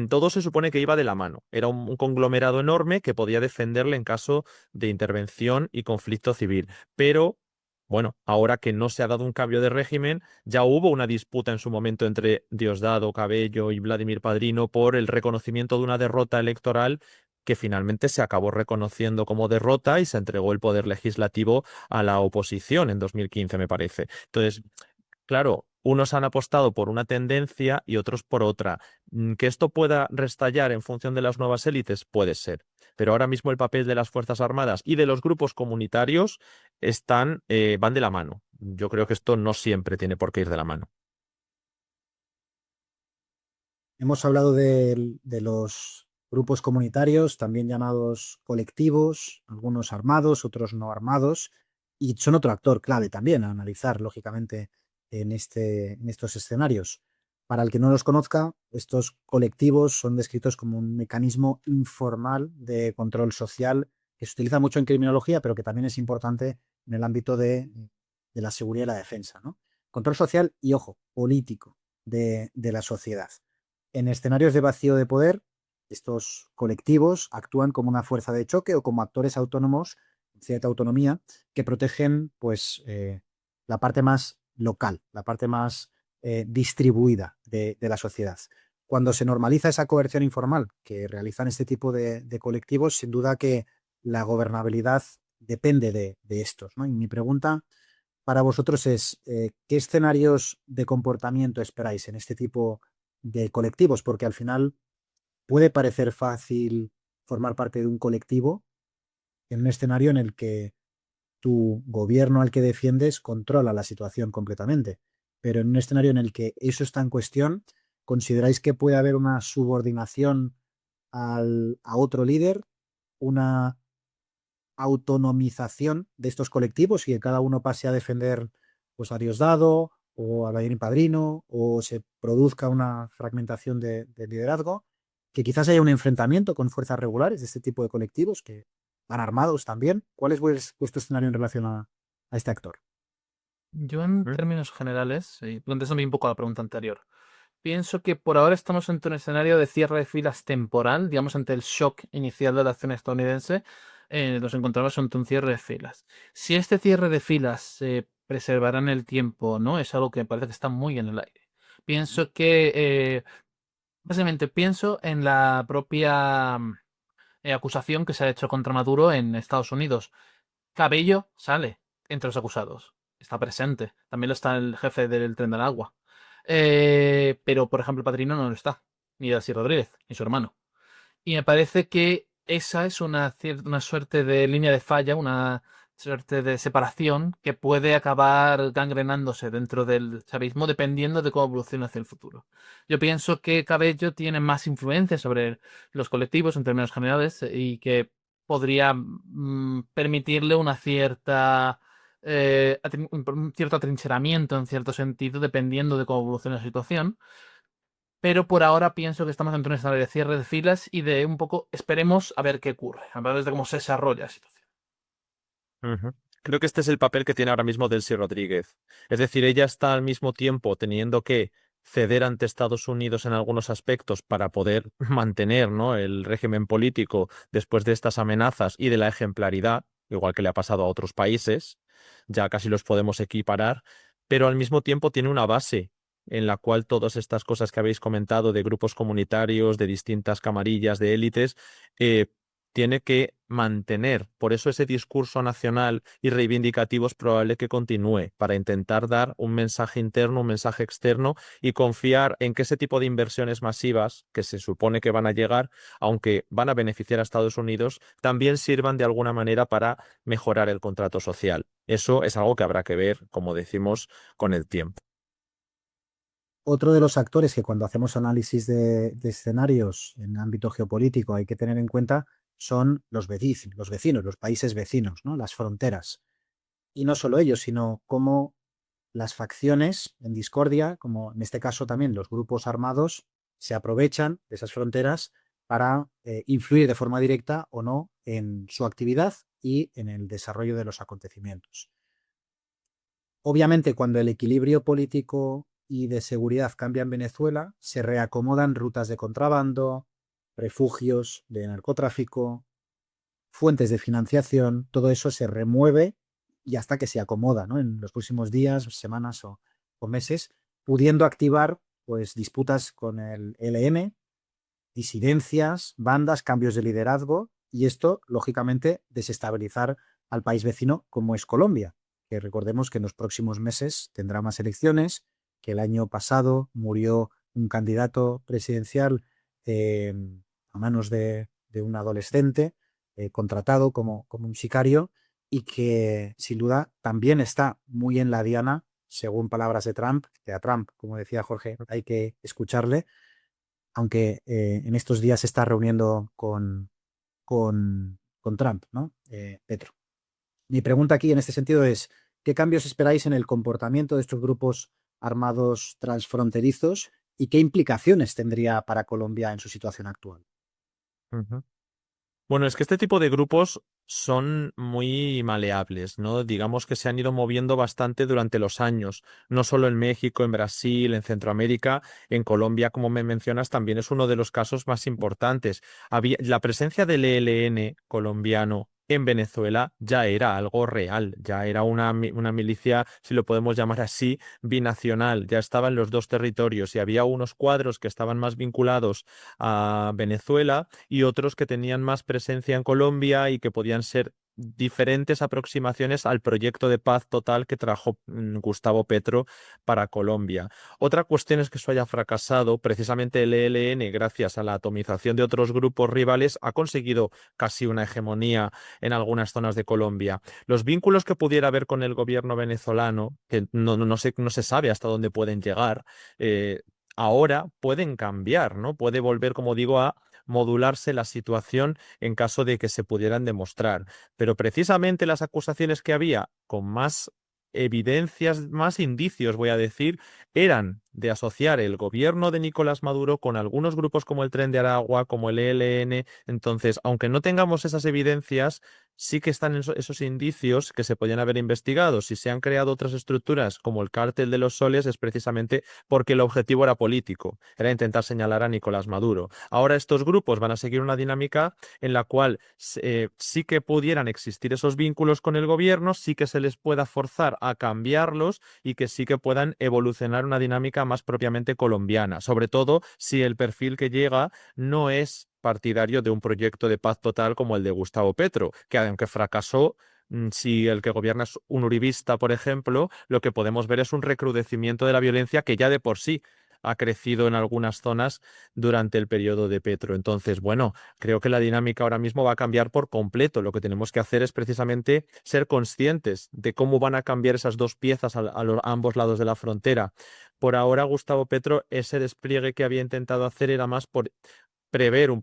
Speaker 3: Todo se supone que iba de la mano. Era un conglomerado enorme que podía defenderle en caso de intervención y conflicto civil. Pero, bueno, ahora que no se ha dado un cambio de régimen, ya hubo una disputa en su momento entre Diosdado Cabello y Vladimir Padrino por el reconocimiento de una derrota electoral que finalmente se acabó reconociendo como derrota y se entregó el poder legislativo a la oposición en 2015, me parece. Entonces, claro, unos han apostado por una tendencia y otros por otra. Que esto pueda restallar en función de las nuevas élites, puede ser. Pero ahora mismo el papel de las Fuerzas Armadas y de los grupos comunitarios van de la mano. Yo creo que esto no siempre tiene por qué ir de la mano.
Speaker 1: Hemos hablado de los grupos comunitarios, también llamados colectivos, algunos armados, otros no armados, y son otro actor clave también a analizar, lógicamente, en estos escenarios. Para el que no los conozca, estos colectivos son descritos como un mecanismo informal de control social que se utiliza mucho en criminología, pero que también es importante en el ámbito de la seguridad y la defensa, ¿no? Control social y, ojo, político de la sociedad. En escenarios de vacío de poder, estos colectivos actúan como una fuerza de choque o como actores autónomos, cierta autonomía, que protegen pues, la parte más local, la parte más distribuida de la sociedad. Cuando se normaliza esa coerción informal que realizan este tipo de colectivos, sin duda que la gobernabilidad depende de estos, ¿no? Y mi pregunta para vosotros es, ¿qué escenarios de comportamiento esperáis en este tipo de colectivos? Porque al final puede parecer fácil formar parte de un colectivo en un escenario en el que tu gobierno al que defiendes controla la situación completamente, pero en un escenario en el que eso está en cuestión, ¿consideráis que puede haber una subordinación a otro líder, una autonomización de estos colectivos y que cada uno pase a defender pues, a Diosdado o a Vladimir Padrino, o se produzca una fragmentación de liderazgo, que quizás haya un enfrentamiento con fuerzas regulares de este tipo de colectivos que van armados también? ¿Cuál es vuestro escenario en relación a este actor?
Speaker 2: Yo en
Speaker 3: ¿Mm?
Speaker 2: términos generales, y contestando un poco a la pregunta anterior, pienso que por ahora estamos ante un escenario de cierre de filas temporal, digamos, ante el shock inicial de la acción estadounidense, nos encontramos ante un cierre de filas. Si este cierre de filas se preservará en el tiempo, ¿no? Es algo que me parece que está muy en el aire. Pienso que, básicamente, pienso en la propia acusación que se ha hecho contra Maduro en Estados Unidos. Cabello sale entre los acusados. Está presente. También lo está el jefe del Tren del Agua. Pero, por ejemplo, el Padrino no lo está. Ni Delcy Rodríguez, ni su hermano. Y me parece que esa es una suerte de línea de falla, una suerte de separación que puede acabar gangrenándose dentro del chavismo dependiendo de cómo evolucione hacia el futuro. Yo pienso que Cabello tiene más influencia sobre los colectivos en términos generales y que podría permitirle una cierta un cierto atrincheramiento en cierto sentido dependiendo de cómo evolucione la situación, pero por ahora pienso que estamos ante un escenario de cierre de filas y de un poco esperemos a ver qué ocurre, a ver de cómo se desarrolla la situación.
Speaker 3: Ujú. Creo que este es el papel que tiene ahora mismo Delcy Rodríguez. Es decir, ella está al mismo tiempo teniendo que ceder ante Estados Unidos en algunos aspectos para poder mantener, ¿no?, el régimen político después de estas amenazas y de la ejemplaridad, igual que le ha pasado a otros países, ya casi los podemos equiparar, pero al mismo tiempo tiene una base en la cual todas estas cosas que habéis comentado de grupos comunitarios, de distintas camarillas, de élites, tiene que mantener. Por eso ese discurso nacional y reivindicativo es probable que continúe para intentar dar un mensaje interno, un mensaje externo y confiar en que ese tipo de inversiones masivas que se supone que van a llegar, aunque van a beneficiar a Estados Unidos, también sirvan de alguna manera para mejorar el contrato social. Eso es algo que habrá que ver, como decimos, con el tiempo.
Speaker 1: Otro de los actores que cuando hacemos análisis de escenarios en ámbito geopolítico hay que tener en cuenta son los vecinos, los países vecinos, ¿no? Las fronteras. Y no solo ellos, sino cómo las facciones en discordia, como en este caso también los grupos armados, se aprovechan de esas fronteras para influir de forma directa o no en su actividad y en el desarrollo de los acontecimientos. Obviamente, cuando el equilibrio político y de seguridad cambia en Venezuela, se reacomodan rutas de contrabando, refugios de narcotráfico, fuentes de financiación, todo eso se remueve y hasta que se acomoda, ¿no?, en los próximos días, semanas o meses, pudiendo activar pues, disputas con el ELN, disidencias, bandas, cambios de liderazgo y esto, lógicamente, desestabilizar al país vecino como es Colombia, que recordemos que en los próximos meses tendrá más elecciones, que el año pasado murió un candidato presidencial eh, a manos de un adolescente contratado como un sicario y que sin duda también está muy en la diana, según palabras de Trump, que a Trump, como decía Jorge, hay que escucharle, aunque en estos días se está reuniendo con Trump, ¿no? Petro. Mi pregunta aquí en este sentido es, ¿qué cambios esperáis en el comportamiento de estos grupos armados transfronterizos y qué implicaciones tendría para Colombia en su situación actual?
Speaker 3: Ujú. Bueno, es que este tipo de grupos son muy maleables, ¿no? Digamos que se han ido moviendo bastante durante los años, no solo en México, en Brasil, en Centroamérica, en Colombia, como me mencionas, también es uno de los casos más importantes. La presencia del ELN colombiano en Venezuela ya era algo real, ya era una milicia, si lo podemos llamar así, binacional, ya estaba en los dos territorios y había unos cuadros que estaban más vinculados a Venezuela y otros que tenían más presencia en Colombia y que podían ser diferentes aproximaciones al proyecto de paz total que trajo Gustavo Petro para Colombia. Otra cuestión es que eso haya fracasado. Precisamente el ELN, gracias a la atomización de otros grupos rivales, ha conseguido casi una hegemonía en algunas zonas de Colombia. Los vínculos que pudiera haber con el gobierno venezolano, que no se sabe hasta dónde pueden llegar, ahora pueden cambiar, ¿no? Puede volver, como digo, a modularse la situación en caso de que se pudieran demostrar. Pero precisamente las acusaciones que había con más evidencias, más indicios, voy a decir, eran de asociar el gobierno de Nicolás Maduro con algunos grupos como el Tren de Aragua, como el ELN. Entonces, aunque no tengamos esas evidencias, sí que están esos indicios que se podían haber investigado. Si se han creado otras estructuras como el Cártel de los Soles, es precisamente porque el objetivo era político, era intentar señalar a Nicolás Maduro. Ahora estos grupos van a seguir una dinámica en la cual sí que pudieran existir esos vínculos con el gobierno, sí que se les pueda forzar a cambiarlos y que sí que puedan evolucionar una dinámica más propiamente colombiana, sobre todo si el perfil que llega no es partidario de un proyecto de paz total como el de Gustavo Petro, que aunque fracasó, si el que gobierna es un uribista, por ejemplo, lo que podemos ver es un recrudecimiento de la violencia que ya de por sí ha crecido en algunas zonas durante el periodo de Petro. Entonces, bueno, creo que la dinámica ahora mismo va a cambiar por completo. Lo que tenemos que hacer es precisamente ser conscientes de cómo van a cambiar esas dos piezas a ambos lados de la frontera. Por ahora, Gustavo Petro, ese despliegue que había intentado hacer era más por prever una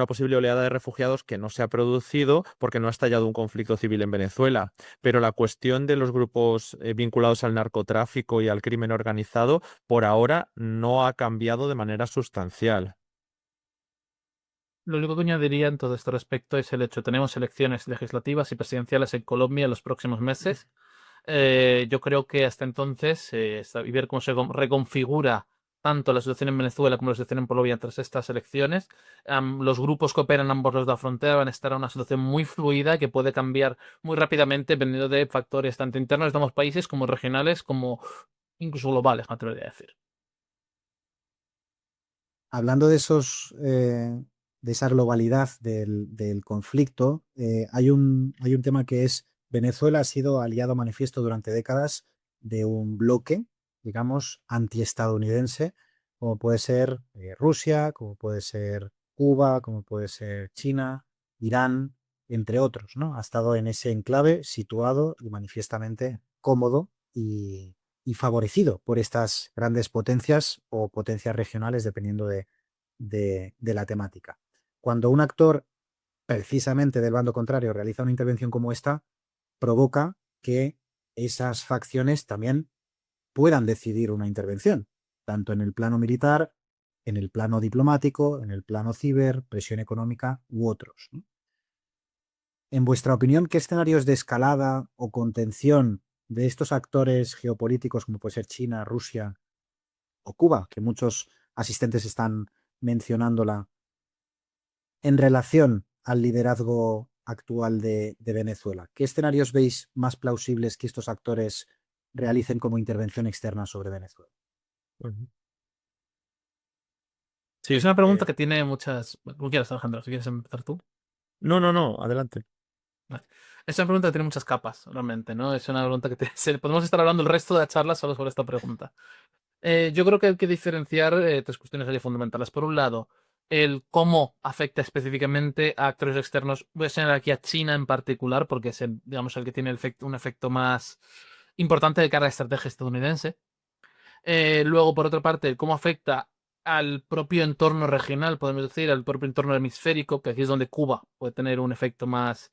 Speaker 3: posible oleada de refugiados que no se ha producido porque no ha estallado un conflicto civil en Venezuela. Pero la cuestión de los grupos vinculados al narcotráfico y al crimen organizado, por ahora no ha cambiado de manera sustancial.
Speaker 2: Lo único que añadiría en todo este respecto es el hecho, tenemos elecciones legislativas y presidenciales en Colombia en los próximos meses. Yo creo que hasta entonces, y ver cómo se reconfigura tanto la situación en Venezuela como la situación en Colombia tras estas elecciones, los grupos que operan ambos lados de la frontera van a estar en una situación muy fluida que puede cambiar muy rápidamente dependiendo de factores tanto internos de ambos países como regionales como incluso globales, me atrevería a decir.
Speaker 1: Hablando de de esa globalidad del conflicto, hay un tema que es Venezuela ha sido aliado manifiesto durante décadas de un bloque, digamos, antiestadounidense, como puede ser Rusia, como puede ser Cuba, como puede ser China, Irán, entre otros, ¿no? Ha estado en ese enclave situado y manifiestamente cómodo y favorecido por estas grandes potencias o potencias regionales, dependiendo de la temática. Cuando un actor precisamente del bando contrario realiza una intervención como esta, provoca que esas facciones también puedan decidir una intervención, tanto en el plano militar, en el plano diplomático, en el plano ciber, presión económica u otros, ¿no? En vuestra opinión, ¿qué escenarios de escalada o contención de estos actores geopolíticos, como puede ser China, Rusia o Cuba, que muchos asistentes están mencionándola, en relación al liderazgo actual de Venezuela? ¿Qué escenarios veis más plausibles que estos actores realicen como intervención externa sobre Venezuela?
Speaker 3: Ujú.
Speaker 2: Sí, es una pregunta que tiene muchas... ¿Cómo quieras, Alejandro? Si quieres empezar tú.
Speaker 3: No, adelante.
Speaker 2: Vale. Es una pregunta que tiene muchas capas, realmente, ¿no? Es una pregunta que podemos estar hablando el resto de la charla solo sobre esta pregunta. Yo creo que hay que diferenciar tres cuestiones allí fundamentales. Por un lado, el cómo afecta específicamente a actores externos. Voy a señalar aquí a China en particular, porque es digamos, el que tiene un efecto más importante de cara a la estrategia estadounidense. Luego, por otra parte, el cómo afecta al propio entorno regional, podemos decir, al propio entorno hemisférico, que aquí es donde Cuba puede tener un efecto más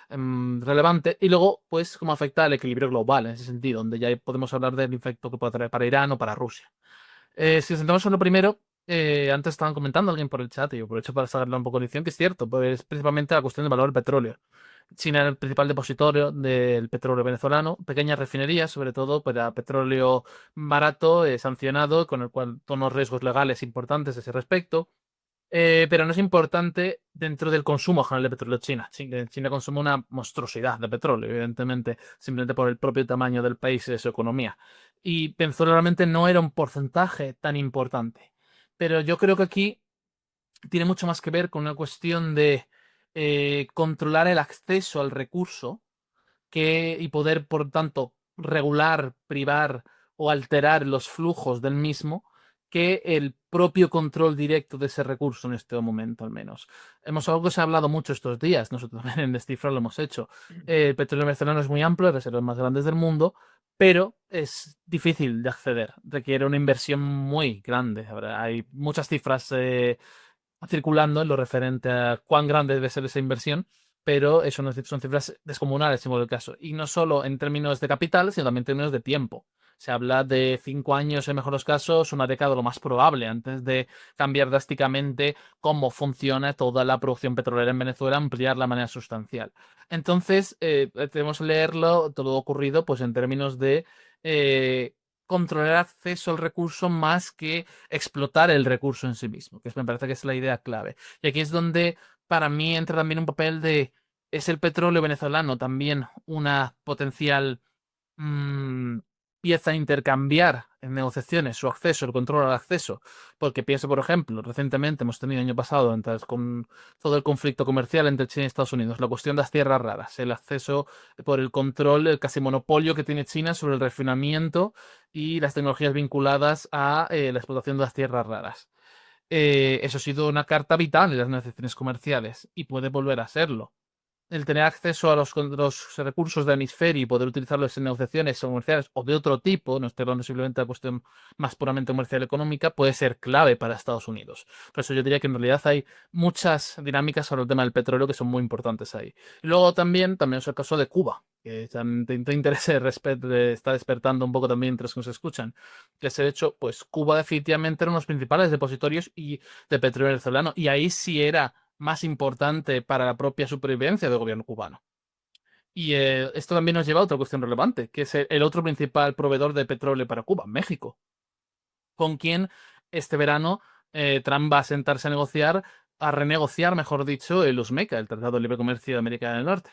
Speaker 2: relevante. Y luego, pues, cómo afecta al equilibrio global, en ese sentido, donde ya podemos hablar del efecto que puede traer para Irán o para Rusia. Si nos centramos en lo primero, Antes estaban comentando alguien por el chat y yo aprovecho para sacarle un poco de edición, que es cierto, pues es principalmente la cuestión del valor del petróleo. China era el principal depositorio del petróleo venezolano, pequeñas refinerías, sobre todo para petróleo barato, sancionado, con el cual todos los riesgos legales importantes a ese respecto. Pero no es importante dentro del consumo general de petróleo de China. China consume una monstruosidad de petróleo, evidentemente, simplemente por el propio tamaño del país y de su economía. Y Venezuela realmente no era un porcentaje tan importante. Pero yo creo que aquí tiene mucho más que ver con una cuestión de controlar el acceso al recurso y poder, por tanto, regular, privar o alterar los flujos del mismo que el propio control directo de ese recurso en este momento, al menos. Algo que se ha hablado mucho estos días, nosotros también en Descifrar lo hemos hecho. El petróleo venezolano es muy amplio, es reservas más grandes del mundo, pero es difícil de acceder, requiere una inversión muy grande. Hay muchas cifras circulando en lo referente a cuán grande debe ser esa inversión, pero eso son cifras descomunales en el caso. Y no solo en términos de capital, sino también en términos de tiempo. Se habla de 5 años en mejores casos, una década lo más probable, antes de cambiar drásticamente cómo funciona toda la producción petrolera en Venezuela, ampliarla de manera sustancial. Entonces, tenemos que leerlo todo ocurrido pues, en términos de controlar acceso al recurso más que explotar el recurso en sí mismo, que me parece que es la idea clave. Y aquí es donde para mí entra también un papel de, ¿es el petróleo venezolano también una potencial mm, pieza a intercambiar en negociaciones su acceso, el control al acceso? Porque pienso, por ejemplo, recientemente hemos tenido el año pasado, entonces, con todo el conflicto comercial entre China y Estados Unidos, la cuestión de las tierras raras, el acceso por el control, el casi monopolio que tiene China sobre el refinamiento y las tecnologías vinculadas a la explotación de las tierras raras. Eso ha sido una carta vital en las negociaciones comerciales y puede volver a serlo. El tener acceso a los recursos del hemisferio y poder utilizarlos en negociaciones comerciales o de otro tipo, no estoy hablando simplemente de la cuestión más puramente comercial económica, puede ser clave para Estados Unidos. Por eso yo diría que en realidad hay muchas dinámicas sobre el tema del petróleo que son muy importantes ahí. Y luego también es el caso de Cuba, que te interesa está despertando un poco también entre los que nos escuchan, que es el hecho, pues Cuba definitivamente era uno de los principales depositorios de petróleo venezolano, y ahí sí era más importante para la propia supervivencia del gobierno cubano. Y esto también nos lleva a otra cuestión relevante, que es el otro principal proveedor de petróleo para Cuba, México, con quien este verano Trump va a sentarse a renegociar, mejor dicho, el USMECA, el Tratado de Libre Comercio de América del Norte.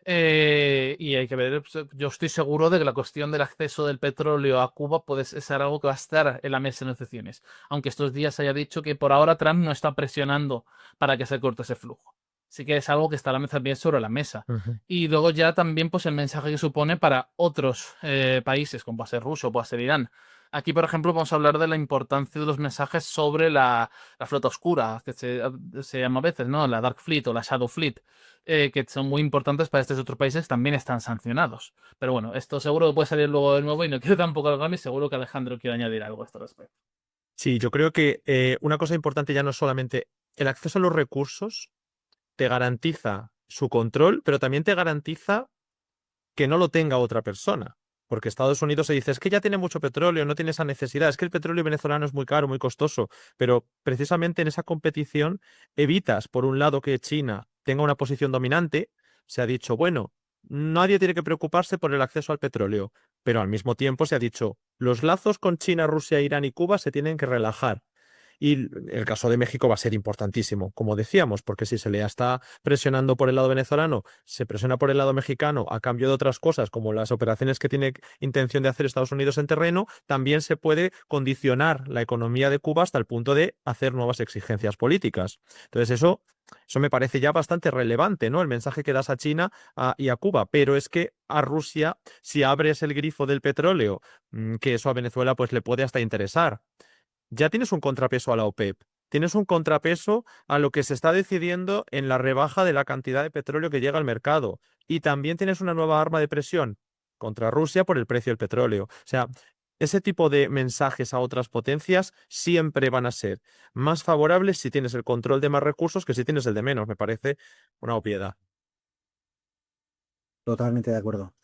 Speaker 2: Y hay que ver, pues, yo estoy seguro de que la cuestión del acceso del petróleo a Cuba puede ser algo que va a estar en la mesa de negociaciones, aunque estos días se haya dicho que por ahora Trump no está presionando para que se corte ese flujo. Sí que es algo que está a la mesa bien sobre la mesa.
Speaker 3: Ujú.
Speaker 2: Y luego ya también pues el mensaje que supone para otros países, como puede ser Rusia o puede ser Irán. Aquí, por ejemplo, vamos a hablar de la importancia de los mensajes sobre la flota oscura, que se llama a veces, ¿no? La Dark Fleet o la Shadow Fleet, que son muy importantes para estos otros países que también están sancionados. Pero bueno, esto seguro que puede salir luego de nuevo y no quiero tampoco alargarme y seguro que Alejandro quiere añadir algo a este respecto.
Speaker 3: Sí, yo creo que una cosa importante ya no es solamente el acceso a los recursos, te garantiza su control, pero también te garantiza que no lo tenga otra persona. Porque Estados Unidos se dice, es que ya tiene mucho petróleo, no tiene esa necesidad, es que el petróleo venezolano es muy caro, muy costoso, pero precisamente en esa competición evitas, por un lado, que China tenga una posición dominante. Se ha dicho, bueno, nadie tiene que preocuparse por el acceso al petróleo, pero al mismo tiempo se ha dicho, los lazos con China, Rusia, Irán y Cuba se tienen que relajar. Y el caso de México va a ser importantísimo, como decíamos, porque si se le está presionando por el lado venezolano, se presiona por el lado mexicano a cambio de otras cosas, como las operaciones que tiene intención de hacer Estados Unidos en terreno, también se puede condicionar la economía de Cuba hasta el punto de hacer nuevas exigencias políticas. Entonces, eso me parece ya bastante relevante, ¿no? El mensaje que das a China y a Cuba, pero es que a Rusia, si abres el grifo del petróleo, que eso a Venezuela pues le puede hasta interesar, ya tienes un contrapeso a la OPEP. Tienes un contrapeso a lo que se está decidiendo en la rebaja de la cantidad de petróleo que llega al mercado. Y también tienes una nueva arma de presión contra Rusia por el precio del petróleo. O sea, ese tipo de mensajes a otras potencias siempre van a ser más favorables si tienes el control de más recursos que si tienes el de menos. Me parece una obviedad.
Speaker 1: Totalmente de acuerdo.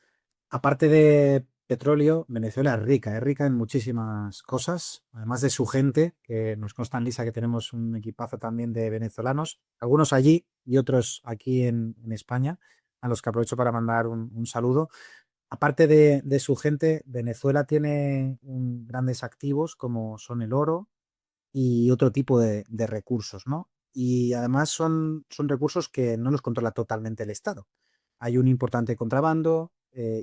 Speaker 1: Aparte de petróleo, Venezuela es rica en muchísimas cosas, además de su gente, que nos consta en Lisa que tenemos un equipazo también de venezolanos, algunos allí y otros aquí en España, a los que aprovecho para mandar un saludo. Aparte de su gente, Venezuela tiene grandes activos como son el oro y otro tipo de recursos, ¿no? Y además son recursos que no los controla totalmente el Estado. Hay un importante contrabando,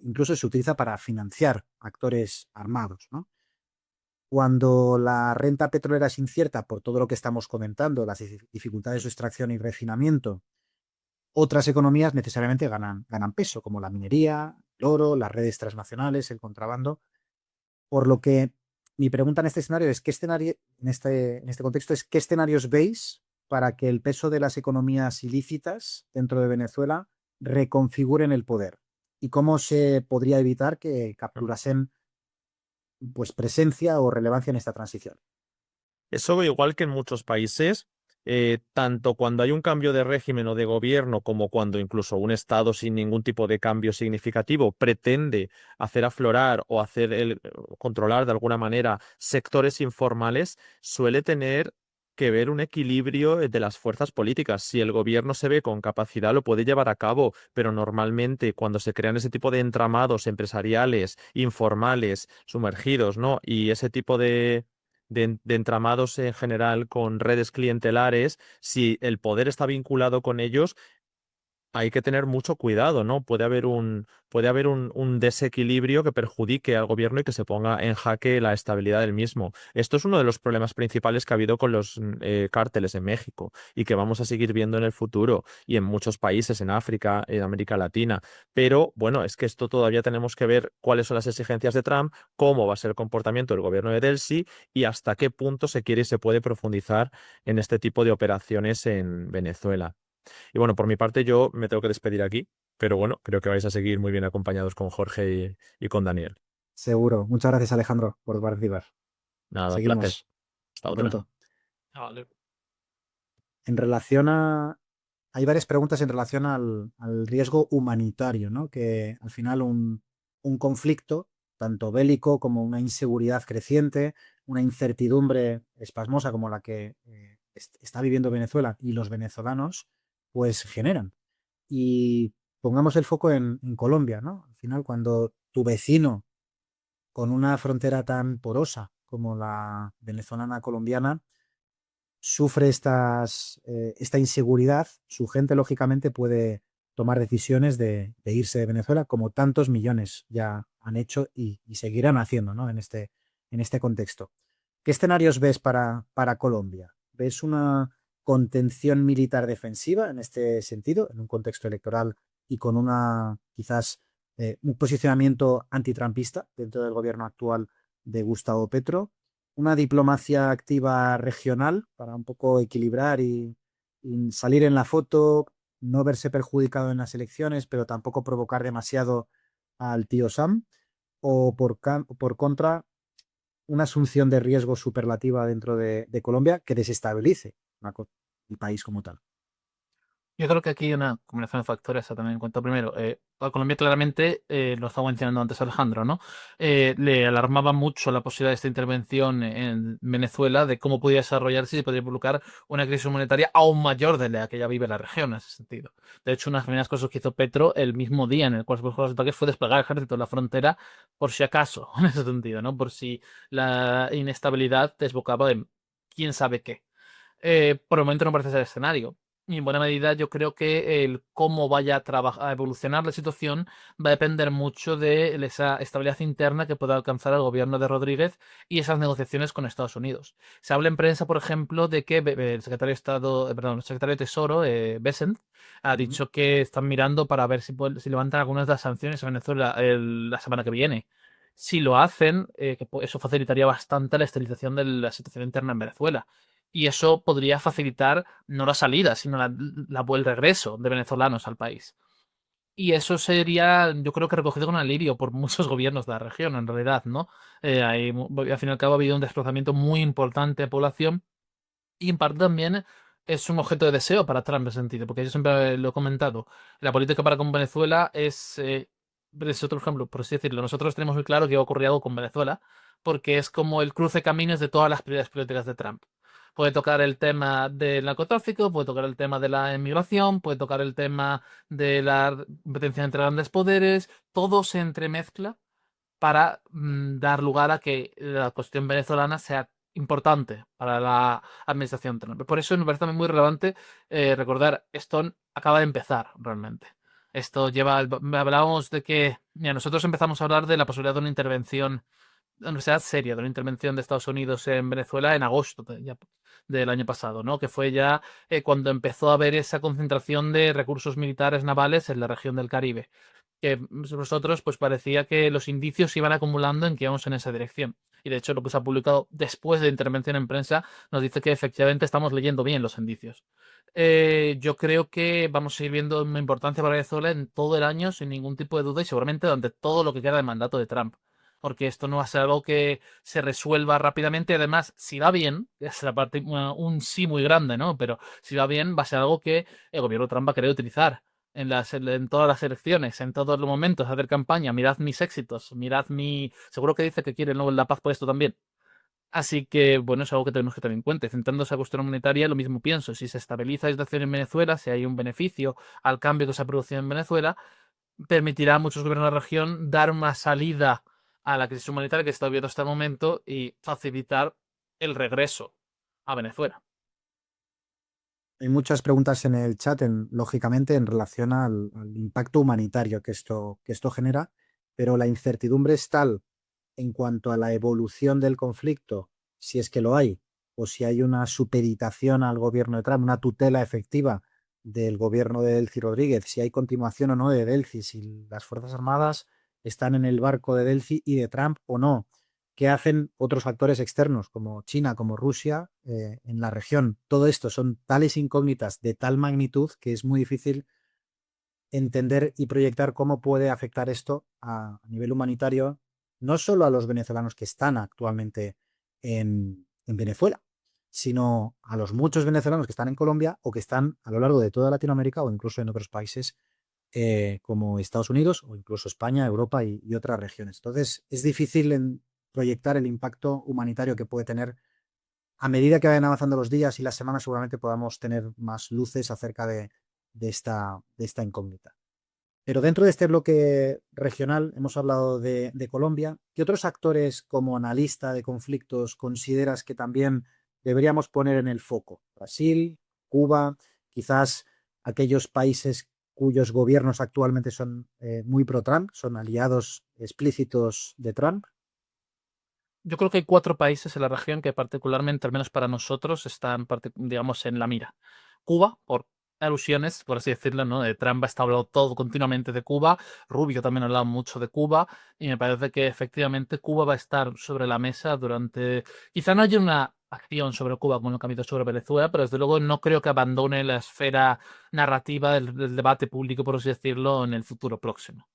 Speaker 1: incluso se utiliza para financiar actores armados, ¿no? Cuando la renta petrolera es incierta por todo lo que estamos comentando, las dificultades de extracción y refinamiento, otras economías necesariamente ganan peso, como la minería, el oro, las redes transnacionales, el contrabando. Por lo que mi pregunta en este escenario es, ¿qué escenario, en este contexto, es qué escenarios veis para que el peso de las economías ilícitas dentro de Venezuela reconfiguren el poder? ¿Y cómo se podría evitar que capturasen pues, presencia o relevancia en esta transición?
Speaker 3: Eso igual que en muchos países, tanto cuando hay un cambio de régimen o de gobierno como cuando incluso un Estado sin ningún tipo de cambio significativo pretende hacer aflorar o controlar de alguna manera sectores informales, suele tener que ver un equilibrio de las fuerzas políticas. Si el gobierno se ve con capacidad, lo puede llevar a cabo, pero normalmente cuando se crean ese tipo de entramados empresariales, informales, sumergidos, ¿no? Y ese tipo de entramados en general con redes clientelares, si el poder está vinculado con ellos, hay que tener mucho cuidado, ¿no? Puede haber un desequilibrio que perjudique al gobierno y que se ponga en jaque la estabilidad del mismo. Esto es uno de los problemas principales que ha habido con los cárteles en México y que vamos a seguir viendo en el futuro y en muchos países, en África, en América Latina. Pero bueno, es que esto todavía tenemos que ver cuáles son las exigencias de Trump, cómo va a ser el comportamiento del gobierno de Delcy y hasta qué punto se quiere y se puede profundizar en este tipo de operaciones en Venezuela. Y bueno, por mi parte yo me tengo que despedir aquí, pero bueno, creo que vais a seguir muy bien acompañados con Jorge y con Daniel.
Speaker 1: Seguro. Muchas gracias, Alejandro, por participar.
Speaker 3: Nada, un placer.
Speaker 1: Seguimos.
Speaker 3: Hasta
Speaker 1: Hasta
Speaker 3: otra.
Speaker 1: pronto.
Speaker 2: Ah, vale.
Speaker 1: En relación a... Hay varias preguntas en relación al riesgo humanitario, ¿no? Que al final un conflicto, tanto bélico como una inseguridad creciente, una incertidumbre espasmosa como la que está viviendo Venezuela y los venezolanos, pues generan. Y pongamos el foco en Colombia, ¿no? Al final, cuando tu vecino con una frontera tan porosa como la venezolana colombiana sufre esta inseguridad, su gente lógicamente puede tomar decisiones de irse de Venezuela, como tantos millones ya han hecho y seguirán haciendo, ¿no? En este contexto. ¿Qué escenarios ves para Colombia? ¿Ves una contención militar defensiva en este sentido, en un contexto electoral y con una quizás un posicionamiento antitrumpista dentro del gobierno actual de Gustavo Petro? ¿Una diplomacia activa regional para un poco equilibrar y salir en la foto, no verse perjudicado en las elecciones, pero tampoco provocar demasiado al tío Sam? ¿O por contra, una asunción de riesgo superlativa dentro de Colombia que desestabilice el país como tal?
Speaker 2: Yo creo que aquí hay una combinación de factores a tener en cuenta. Primero, a Colombia claramente, lo estaba mencionando antes Alejandro, ¿no? Le alarmaba mucho la posibilidad de esta intervención en Venezuela, de cómo podía desarrollarse y podría provocar una crisis humanitaria aún mayor de la que ya vive la región en ese sentido. De hecho, una de las primeras cosas que hizo Petro el mismo día en el cual se produjo los ataques fue desplegar el ejército en la frontera por si acaso, en ese sentido, ¿no? Por si la inestabilidad desbocaba en quién sabe qué. Por el momento no parece ser el escenario. Y en buena medida yo creo que el cómo vaya a evolucionar la situación va a depender mucho de esa estabilidad interna que pueda alcanzar el gobierno de Rodríguez y esas negociaciones con Estados Unidos. Se habla en prensa, por ejemplo, de que el secretario de Estado, perdón, el secretario de Tesoro, Bessent, ha
Speaker 1: Ujú.
Speaker 2: dicho que están mirando para ver si levantan algunas de las sanciones a Venezuela la semana que viene. Si lo hacen, eso facilitaría bastante la estabilización de la situación interna en Venezuela. Y eso podría facilitar no la salida, sino el regreso de venezolanos al país. Y eso sería, yo creo que recogido con alirio por muchos gobiernos de la región, en realidad, ¿no? Al fin y al cabo ha habido un desplazamiento muy importante de población y en parte también es un objeto de deseo para Trump en ese sentido, porque yo siempre lo he comentado, la política para con Venezuela es es otro ejemplo, por así decirlo. Nosotros tenemos muy claro que va a ocurrir algo con Venezuela, porque es como el cruce caminos de todas las prioridades políticas de Trump. Puede tocar el tema del narcotráfico, puede tocar el tema de la inmigración, puede tocar el tema de la competencia entre grandes poderes, todo se entremezcla para dar lugar a que la cuestión venezolana sea importante para la administración Trump. Por eso me parece también muy relevante recordar, esto acaba de empezar realmente. Esto lleva, hablábamos de que, mira, nosotros empezamos a hablar de la posibilidad de una intervención, una universidad seria, de una intervención de Estados Unidos en Venezuela en agosto del año pasado, ¿no? Que fue ya cuando empezó a haber esa concentración de recursos militares navales en la región del Caribe, que nosotros pues parecía que los indicios se iban acumulando en que íbamos en esa dirección. Y de hecho lo que se ha publicado después de intervención en prensa nos dice que efectivamente estamos leyendo bien los indicios. Yo creo que vamos a ir viendo una importancia para Venezuela en todo el año sin ningún tipo de duda y seguramente durante todo lo que queda de mandato de Trump. Porque esto no va a ser algo que se resuelva rápidamente. Además, si va bien, es la parte, un sí muy grande, ¿no? Pero si va bien, va a ser algo que el gobierno de Trump va a querer utilizar en todas las elecciones, en todos los momentos, hacer campaña. Mirad mis éxitos, mirad mi. Seguro que dice que quiere el Nobel de la Paz por esto también. Así que, bueno, es algo que tenemos que tener en cuenta. Centrándose a cuestión monetaria, lo mismo pienso. Si se estabiliza la situación en Venezuela, si hay un beneficio al cambio que se ha producido en Venezuela, permitirá a muchos gobiernos de la región dar una salida a la crisis humanitaria que está viviendo hasta el momento y facilitar el regreso a Venezuela.
Speaker 1: Hay muchas preguntas en el chat, lógicamente, en relación al impacto humanitario que esto genera, pero la incertidumbre es tal en cuanto a la evolución del conflicto, si es que lo hay, o si hay una supeditación al gobierno de Trump, una tutela efectiva del gobierno de Delcy Rodríguez, si hay continuación o no de Delcy, si las Fuerzas Armadas están en el barco de Delcy y de Trump o no. ¿Qué hacen otros actores externos como China, como Rusia, en la región? Todo esto son tales incógnitas de tal magnitud que es muy difícil entender y proyectar cómo puede afectar esto a nivel humanitario, no solo a los venezolanos que están actualmente en Venezuela, sino a los muchos venezolanos que están en Colombia o que están a lo largo de toda Latinoamérica o incluso en otros países como Estados Unidos o incluso España, Europa y otras regiones. Entonces, es difícil proyectar el impacto humanitario que puede tener. A medida que vayan avanzando los días y las semanas, seguramente podamos tener más luces acerca de esta incógnita. Pero dentro de este bloque regional hemos hablado de Colombia. ¿Qué otros actores como analista de conflictos consideras que también deberíamos poner en el foco? Brasil, Cuba, quizás aquellos países cuyos gobiernos actualmente son muy pro-Trump, son aliados explícitos de Trump.
Speaker 2: Yo creo que hay 4 países en la región que particularmente, al menos para nosotros, están, digamos, en la mira. Cuba, por alusiones, por así decirlo, ¿no? Trump ha estado hablando todo continuamente de Cuba, Rubio también ha hablado mucho de Cuba, y me parece que efectivamente Cuba va a estar sobre la mesa durante. Quizá no haya una acción sobre Cuba como lo que ha habido sobre Venezuela, pero desde luego no creo que abandone la esfera narrativa del debate público, por así decirlo, en el futuro próximo.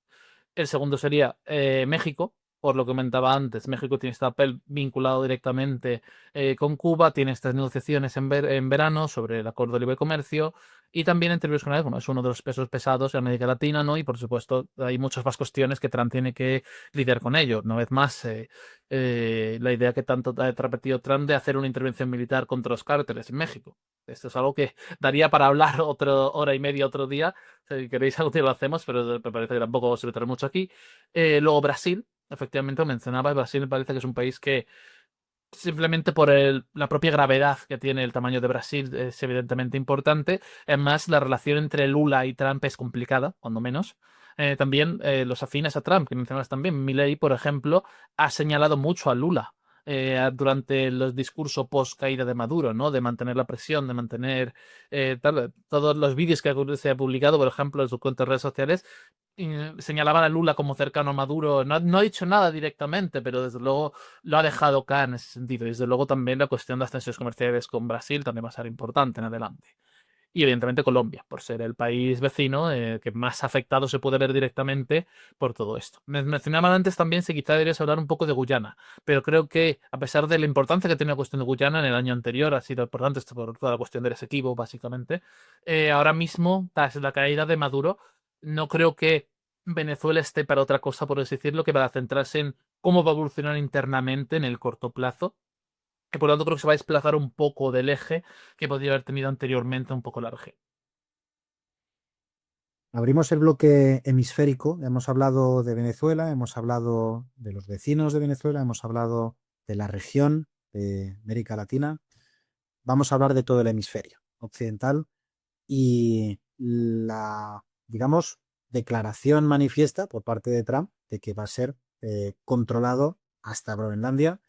Speaker 2: El segundo sería México, por lo que comentaba antes. México tiene este papel vinculado directamente con Cuba, tiene estas negociaciones en verano sobre el acuerdo de libre comercio y también en términos generales, bueno, es uno de los pesos pesados en América Latina, ¿no? Y por supuesto hay muchas más cuestiones que Trump tiene que lidiar con ello. Una vez más, la idea que tanto ha repetido Trump de hacer una intervención militar contra los cárteles en México. Esto es algo que daría para hablar otra hora y media otro día. Si queréis algo lo hacemos, pero me parece que tampoco se meterá mucho aquí. Luego Brasil, efectivamente lo mencionaba. Brasil me parece que es un país que simplemente por la propia gravedad que tiene el tamaño de Brasil es evidentemente importante. Además, la relación entre Lula y Trump es complicada, cuando menos. También los afines a Trump, que mencionabas también. Milei, por ejemplo, ha señalado mucho a Lula durante los discursos post caída de Maduro, ¿no? De mantener la presión, de mantener todos los vídeos que se ha publicado, por ejemplo, en sus cuentas de redes sociales, señalaban a Lula como cercano a Maduro. No ha dicho nada directamente, pero desde luego lo ha dejado caer en ese sentido. Y desde luego también la cuestión de las tensiones comerciales con Brasil también va a ser importante en adelante. Y evidentemente Colombia, por ser el país vecino que más afectado se puede ver directamente por todo esto. Me mencionaban antes también si quizá deberías hablar un poco de Guyana, pero creo que a pesar de la importancia que tiene la cuestión de Guyana en el año anterior, ha sido importante esto por toda la cuestión del Esequibo, básicamente, ahora mismo, tras la caída de Maduro, no creo que Venezuela esté para otra cosa, por así decirlo, que para centrarse en cómo va a evolucionar internamente en el corto plazo. Que por lo tanto creo que se va a desplazar un poco del eje que podría haber tenido anteriormente un poco la región.
Speaker 1: Abrimos el bloque hemisférico. Hemos hablado de Venezuela, hemos hablado de los vecinos de Venezuela, hemos hablado de la región de América Latina. Vamos a hablar de todo el hemisferio occidental y la, digamos, declaración manifiesta por parte de Trump de que va a ser controlado hasta Groenlandia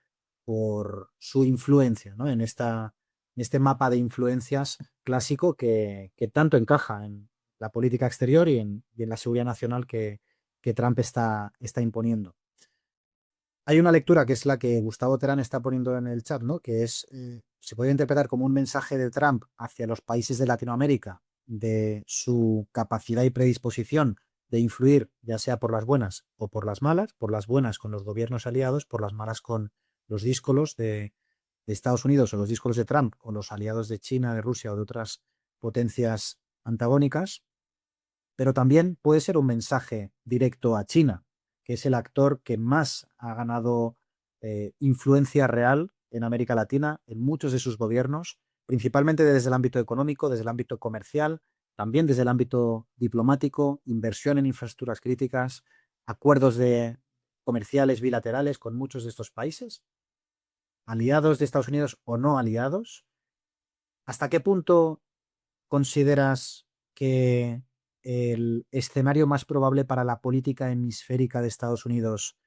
Speaker 1: por su influencia, ¿no? En este mapa de influencias clásico que tanto encaja en la política exterior y en la seguridad nacional que Trump está imponiendo. Hay una lectura que es la que Gustavo Terán está poniendo en el chat, ¿no? Que es, se puede interpretar como un mensaje de Trump hacia los países de Latinoamérica de su capacidad y predisposición de influir, ya sea por las buenas o por las buenas con los gobiernos aliados, por las malas con los díscolos de Estados Unidos o los díscolos de Trump o los aliados de China, de Rusia o de otras potencias antagónicas, pero también puede ser un mensaje directo a China, que es el actor que más ha ganado influencia real en América Latina, en muchos de sus gobiernos, principalmente desde el ámbito económico, desde el ámbito comercial, también desde el ámbito diplomático, inversión en infraestructuras críticas, acuerdos comerciales bilaterales con muchos de estos países, aliados de Estados Unidos o no aliados. ¿Hasta qué punto consideras que el escenario más probable para la política hemisférica de Estados Unidos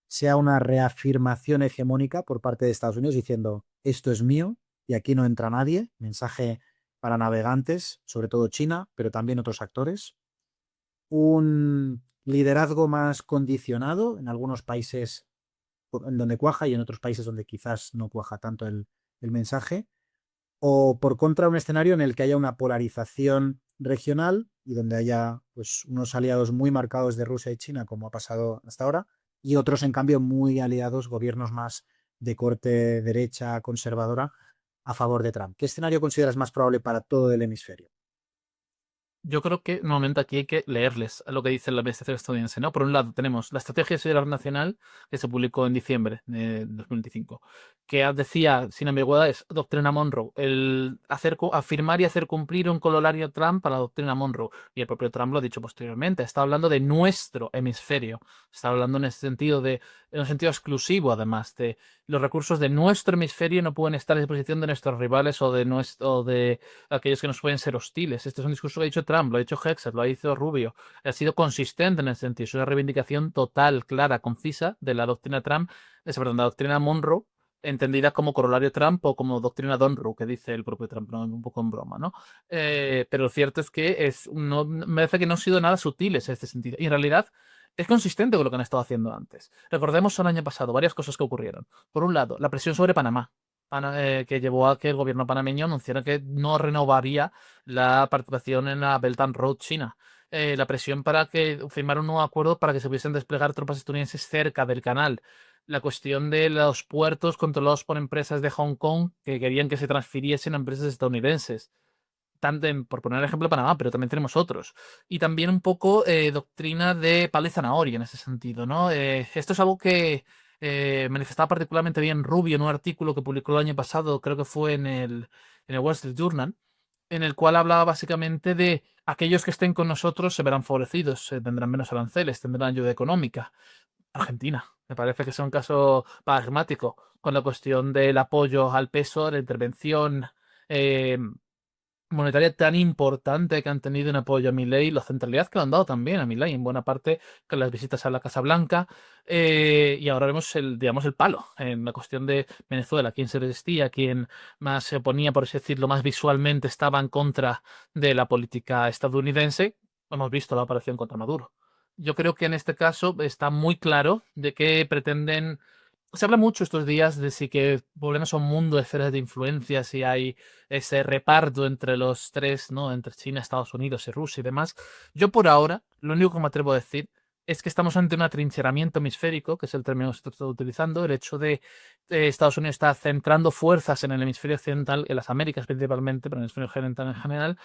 Speaker 1: sea una reafirmación hegemónica por parte de Estados Unidos diciendo esto es mío y aquí no entra nadie? Mensaje para navegantes, sobre todo China, pero también otros actores. Un liderazgo más condicionado en algunos países en donde cuaja y en otros países donde quizás no cuaja tanto el mensaje, o por contra un escenario en el que haya una polarización regional y donde haya pues, unos aliados muy marcados de Rusia y China, como ha pasado hasta ahora, y otros, en cambio, muy aliados, gobiernos más de corte derecha, conservadora, a favor de Trump. ¿Qué escenario consideras más probable para todo el hemisferio?
Speaker 2: Yo creo que normalmente aquí hay que leerles a lo que dice la administración estadounidense, ¿no? Por un lado, tenemos la Estrategia de Seguridad Nacional, que se publicó en diciembre de 2025, que decía, sin ambigüedad, es Doctrina Monroe, el afirmar y hacer cumplir un corolario Trump a la Doctrina Monroe. Y el propio Trump lo ha dicho posteriormente, está hablando de nuestro hemisferio, está hablando en ese sentido en un sentido exclusivo, además, de los recursos de nuestro hemisferio no pueden estar a disposición de nuestros rivales o de aquellos que nos pueden ser hostiles. Este es un discurso que ha dicho Trump, lo ha dicho Hexet, lo ha dicho Rubio. Ha sido consistente en ese sentido. Es una reivindicación total, clara, concisa de la doctrina Trump, perdón, la doctrina Monroe, entendida como corolario Trump o como doctrina Donroe, que dice el propio Trump, ¿no? Un poco en broma, ¿no? Pero lo cierto es que me parece que no han sido nada sutiles en este sentido. Y en realidad es consistente con lo que han estado haciendo antes. Recordemos el año pasado varias cosas que ocurrieron. Por un lado, la presión sobre Panamá, que llevó a que el gobierno panameño anunciara que no renovaría la participación en la Belt and Road China. La presión para que firmara un nuevo acuerdo para que se pudiesen desplegar tropas estadounidenses cerca del canal. La cuestión de los puertos controlados por empresas de Hong Kong que querían que se transfiriesen a empresas estadounidenses. Por poner el ejemplo de Panamá, pero también tenemos otros. Y también un poco doctrina de palo y zanahoria en ese sentido, ¿no? Esto es algo que manifestaba particularmente bien Rubio en un artículo que publicó el año pasado, creo que fue en el Wall Street Journal, en el cual hablaba básicamente de aquellos que estén con nosotros se verán favorecidos, tendrán menos aranceles, tendrán ayuda económica. Argentina, me parece que es un caso paradigmático con la cuestión del apoyo al peso, la intervención eh, monetaria tan importante que han tenido en apoyo a Milei, la centralidad que le han dado también a Milei, en buena parte con las visitas a la Casa Blanca, y ahora vemos digamos, el palo en la cuestión de Venezuela, quién se resistía, quién más se oponía, por así decirlo, más visualmente estaba en contra de la política estadounidense. Hemos visto la operación contra Maduro. Yo creo que en este caso está muy claro de que pretenden. Se habla mucho estos días de si que volvemos a un mundo de esferas de influencia, si hay ese reparto entre los tres, ¿no? Entre China, Estados Unidos y Rusia y demás. Yo por ahora, lo único que me atrevo a decir es que estamos ante un atrincheramiento hemisférico, que es el término que se está utilizando, el hecho de Estados Unidos está centrando fuerzas en el hemisferio occidental, en las Américas principalmente, pero en el hemisferio occidental en general,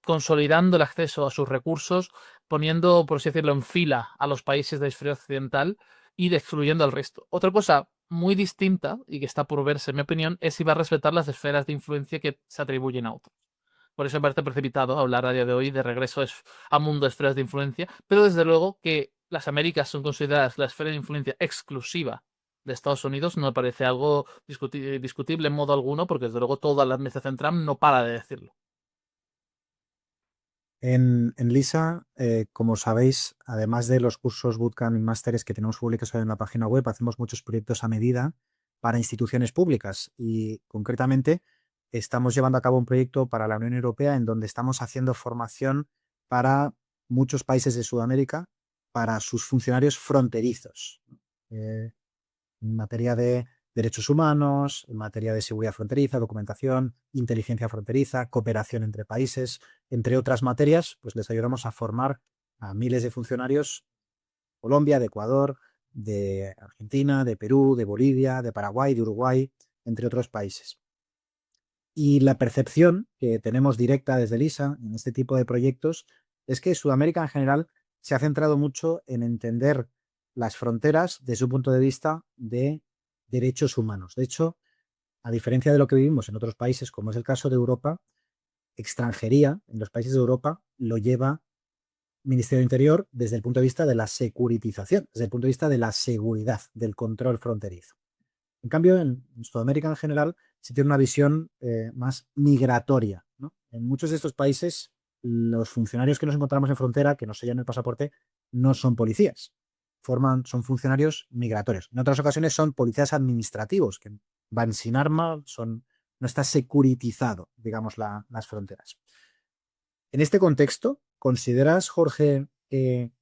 Speaker 2: consolidando el acceso a sus recursos, poniendo, por así decirlo, en fila a los países del hemisferio occidental y excluyendo al resto. Otra cosa muy distinta, y que está por verse, en mi opinión, es si va a respetar las esferas de influencia que se atribuyen a otros. Por eso me parece precipitado hablar a día de hoy de regreso a mundo de esferas de influencia, pero desde luego que las Américas son consideradas la esfera de influencia exclusiva de Estados Unidos no me parece algo discutible en modo alguno, porque desde luego toda la administración Trump no para de decirlo.
Speaker 1: En LISA, como sabéis, además de los cursos bootcamp y másteres que tenemos públicos en la página web, hacemos muchos proyectos a medida para instituciones públicas y concretamente estamos llevando a cabo un proyecto para la Unión Europea en donde estamos haciendo formación para muchos países de Sudamérica para sus funcionarios fronterizos. En materia de derechos humanos, en materia de seguridad fronteriza, documentación, inteligencia fronteriza, cooperación entre países, entre otras materias, pues les ayudamos a formar a miles de funcionarios de Colombia, de Ecuador, de Argentina, de Perú, de Bolivia, de Paraguay, de Uruguay, entre otros países. Y la percepción que tenemos directa desde LISA en este tipo de proyectos es que Sudamérica en general se ha centrado mucho en entender las fronteras desde un punto de vista de derechos humanos. De hecho, a diferencia de lo que vivimos en otros países, como es el caso de Europa, extranjería en los países de Europa lo lleva Ministerio del Interior desde el punto de vista de la securitización, desde el punto de vista de la seguridad, del control fronterizo. En cambio, en Sudamérica en general se tiene una visión más migratoria, ¿no? En muchos de estos países, los funcionarios que nos encontramos en frontera, que nos sellan el pasaporte, no son policías, son funcionarios migratorios. En otras ocasiones son policías administrativos, que van sin arma, no está securitizado, digamos, las fronteras. En este contexto, ¿consideras, Jorge, que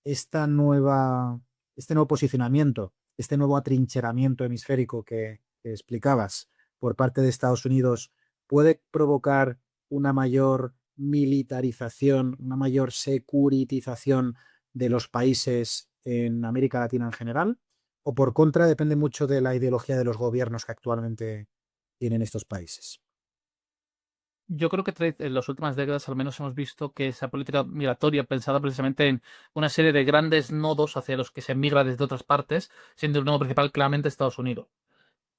Speaker 1: este nuevo posicionamiento, este nuevo atrincheramiento hemisférico que explicabas por parte de Estados Unidos puede provocar una mayor militarización, una mayor securitización de los países en América Latina en general? ¿O por contra depende mucho de la ideología de los gobiernos que actualmente tienen estos países?
Speaker 2: Yo creo que en las últimas décadas al menos hemos visto que esa política migratoria pensada precisamente en una serie de grandes nodos hacia los que se migra desde otras partes, siendo el nodo principal claramente Estados Unidos.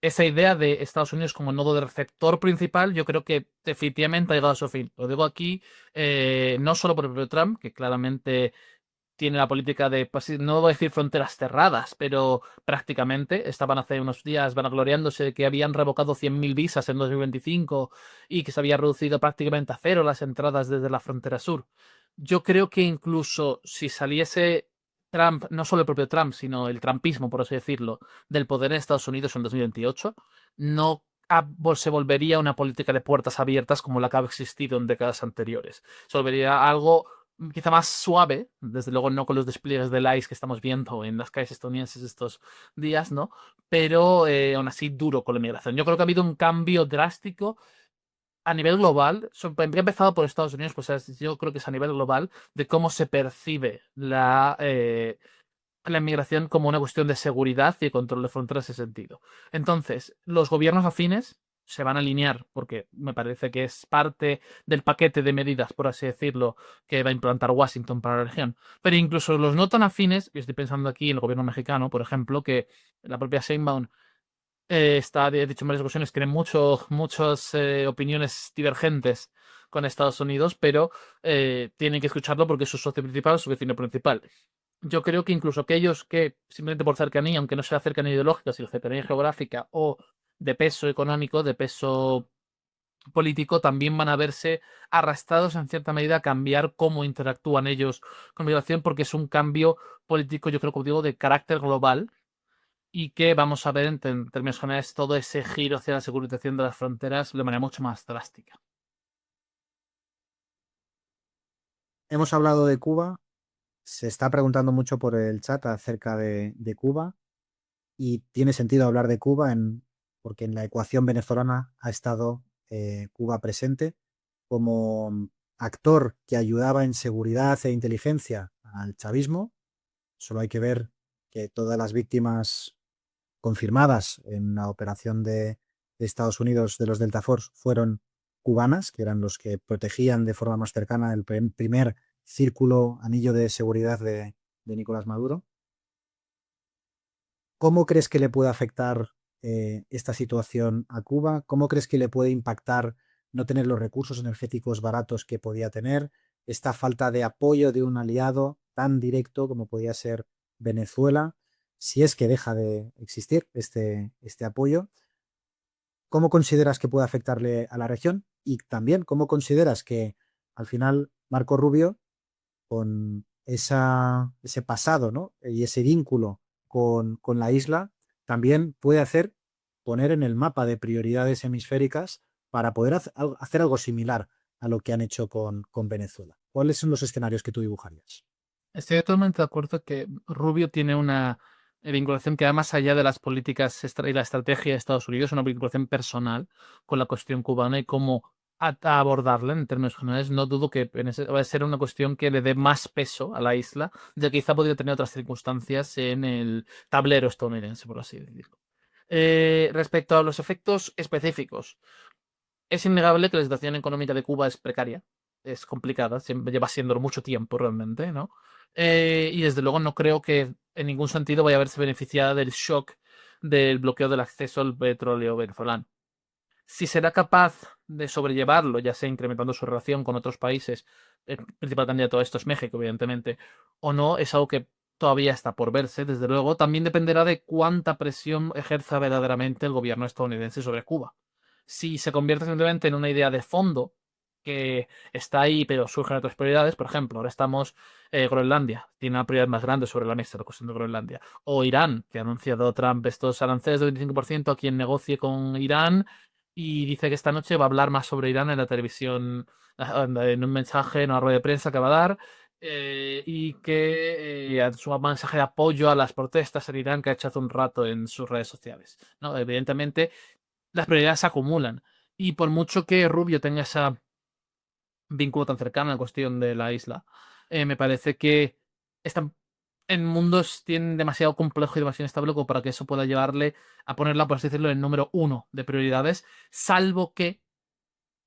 Speaker 2: Esa idea de Estados Unidos como nodo de receptor principal, yo creo que definitivamente ha llegado a su fin. Lo digo aquí no solo por el propio Trump, que claramente tiene la política de, pues, no voy a decir fronteras cerradas, pero prácticamente estaban hace unos días vanagloriándose de que habían revocado 100.000 visas en 2025 y que se había reducido prácticamente a cero las entradas desde la frontera sur. Yo creo que incluso si saliese Trump, no solo el propio Trump, sino el trumpismo, por así decirlo, del poder en Estados Unidos en 2028, no se volvería una política de puertas abiertas como la que ha existido en décadas anteriores. Se volvería algo quizá más suave, desde luego no con los despliegues del ICE que estamos viendo en las calles estadounidenses estos días, ¿no? Pero aún así duro con la inmigración. Yo creo que ha habido un cambio drástico a nivel global, empezado por Estados Unidos, pues yo creo que es a nivel global, de cómo se percibe la inmigración como una cuestión de seguridad y control de fronteras en ese sentido. Entonces, los gobiernos afines se van a alinear, porque me parece que es parte del paquete de medidas, por así decirlo, que va a implantar Washington para la región. Pero incluso los no tan afines, y estoy pensando aquí en el gobierno mexicano, por ejemplo, que la propia Sheinbaum está, de dicho en varias ocasiones, tiene muchas opiniones divergentes con Estados Unidos, pero tienen que escucharlo porque es su socio principal, su vecino principal. Yo creo que incluso aquellos que, simplemente por cercanía, aunque no sea cercanía ideológica, sino cercanía geográfica o de peso económico, de peso político, también van a verse arrastrados en cierta medida a cambiar cómo interactúan ellos con migración, porque es un cambio político, yo creo, como digo, de carácter global y que vamos a ver en términos generales todo ese giro hacia la securitización de las fronteras de manera mucho más drástica.
Speaker 1: Hemos hablado de Cuba, se está preguntando mucho por el chat acerca de Cuba y tiene sentido hablar de Cuba porque en la ecuación venezolana ha estado Cuba presente como actor que ayudaba en seguridad e inteligencia al chavismo. Solo hay que ver que todas las víctimas confirmadas en la operación de Estados Unidos de los Delta Force fueron cubanas, que eran los que protegían de forma más cercana el primer círculo, anillo de seguridad de Nicolás Maduro. ¿Cómo crees que le puede afectar esta situación a Cuba? ¿Cómo crees que le puede impactar no tener los recursos energéticos baratos que podía tener? Esta falta de apoyo de un aliado tan directo como podía ser Venezuela, si es que deja de existir este apoyo. ¿Cómo consideras que puede afectarle a la región? Y también, ¿cómo consideras que al final Marco Rubio, con ese pasado, ¿no? Y ese vínculo con la isla, también puede poner en el mapa de prioridades hemisféricas para poder hacer algo similar a lo que han hecho con Venezuela? ¿Cuáles son los escenarios que tú dibujarías?
Speaker 2: Estoy totalmente de acuerdo que Rubio tiene una vinculación que va más allá de las políticas y la estrategia de Estados Unidos, una vinculación personal con la cuestión cubana y cómo abordarla en términos generales. No dudo que va a ser una cuestión que le dé más peso a la isla, ya que quizá podría tener otras circunstancias en el tablero estadounidense, por así decirlo. Respecto a los efectos específicos, es innegable que la situación económica de Cuba es precaria, es complicada, lleva siendo mucho tiempo realmente, ¿no? Y desde luego no creo que en ningún sentido vaya a verse beneficiada del shock del bloqueo del acceso al petróleo venezolano. Si será capaz de sobrellevarlo, ya sea incrementando su relación con otros países, el principal candidato a esto es México, evidentemente, o no, es algo que todavía está por verse. Desde luego, también dependerá de cuánta presión ejerza verdaderamente el gobierno estadounidense sobre Cuba. Si se convierte simplemente en una idea de fondo que está ahí, pero surgen otras prioridades, por ejemplo, ahora estamos Groenlandia, tiene una prioridad más grande sobre la mesa, la cuestión de Groenlandia, o Irán, que ha anunciado Trump estos aranceles del 25% a quien negocie con Irán y dice que esta noche va a hablar más sobre Irán en la televisión, en un mensaje, en una rueda de prensa que va a dar, y que su mensaje de apoyo a las protestas en Irán que ha hecho hace un rato en sus redes sociales, ¿no? Evidentemente, las prioridades se acumulan. Y por mucho que Rubio tenga ese vínculo tan cercano a la cuestión de la isla, me parece que están en mundos tienen demasiado complejo y demasiado inestable como para que eso pueda llevarle a ponerla, por así decirlo, en el número uno de prioridades, salvo que,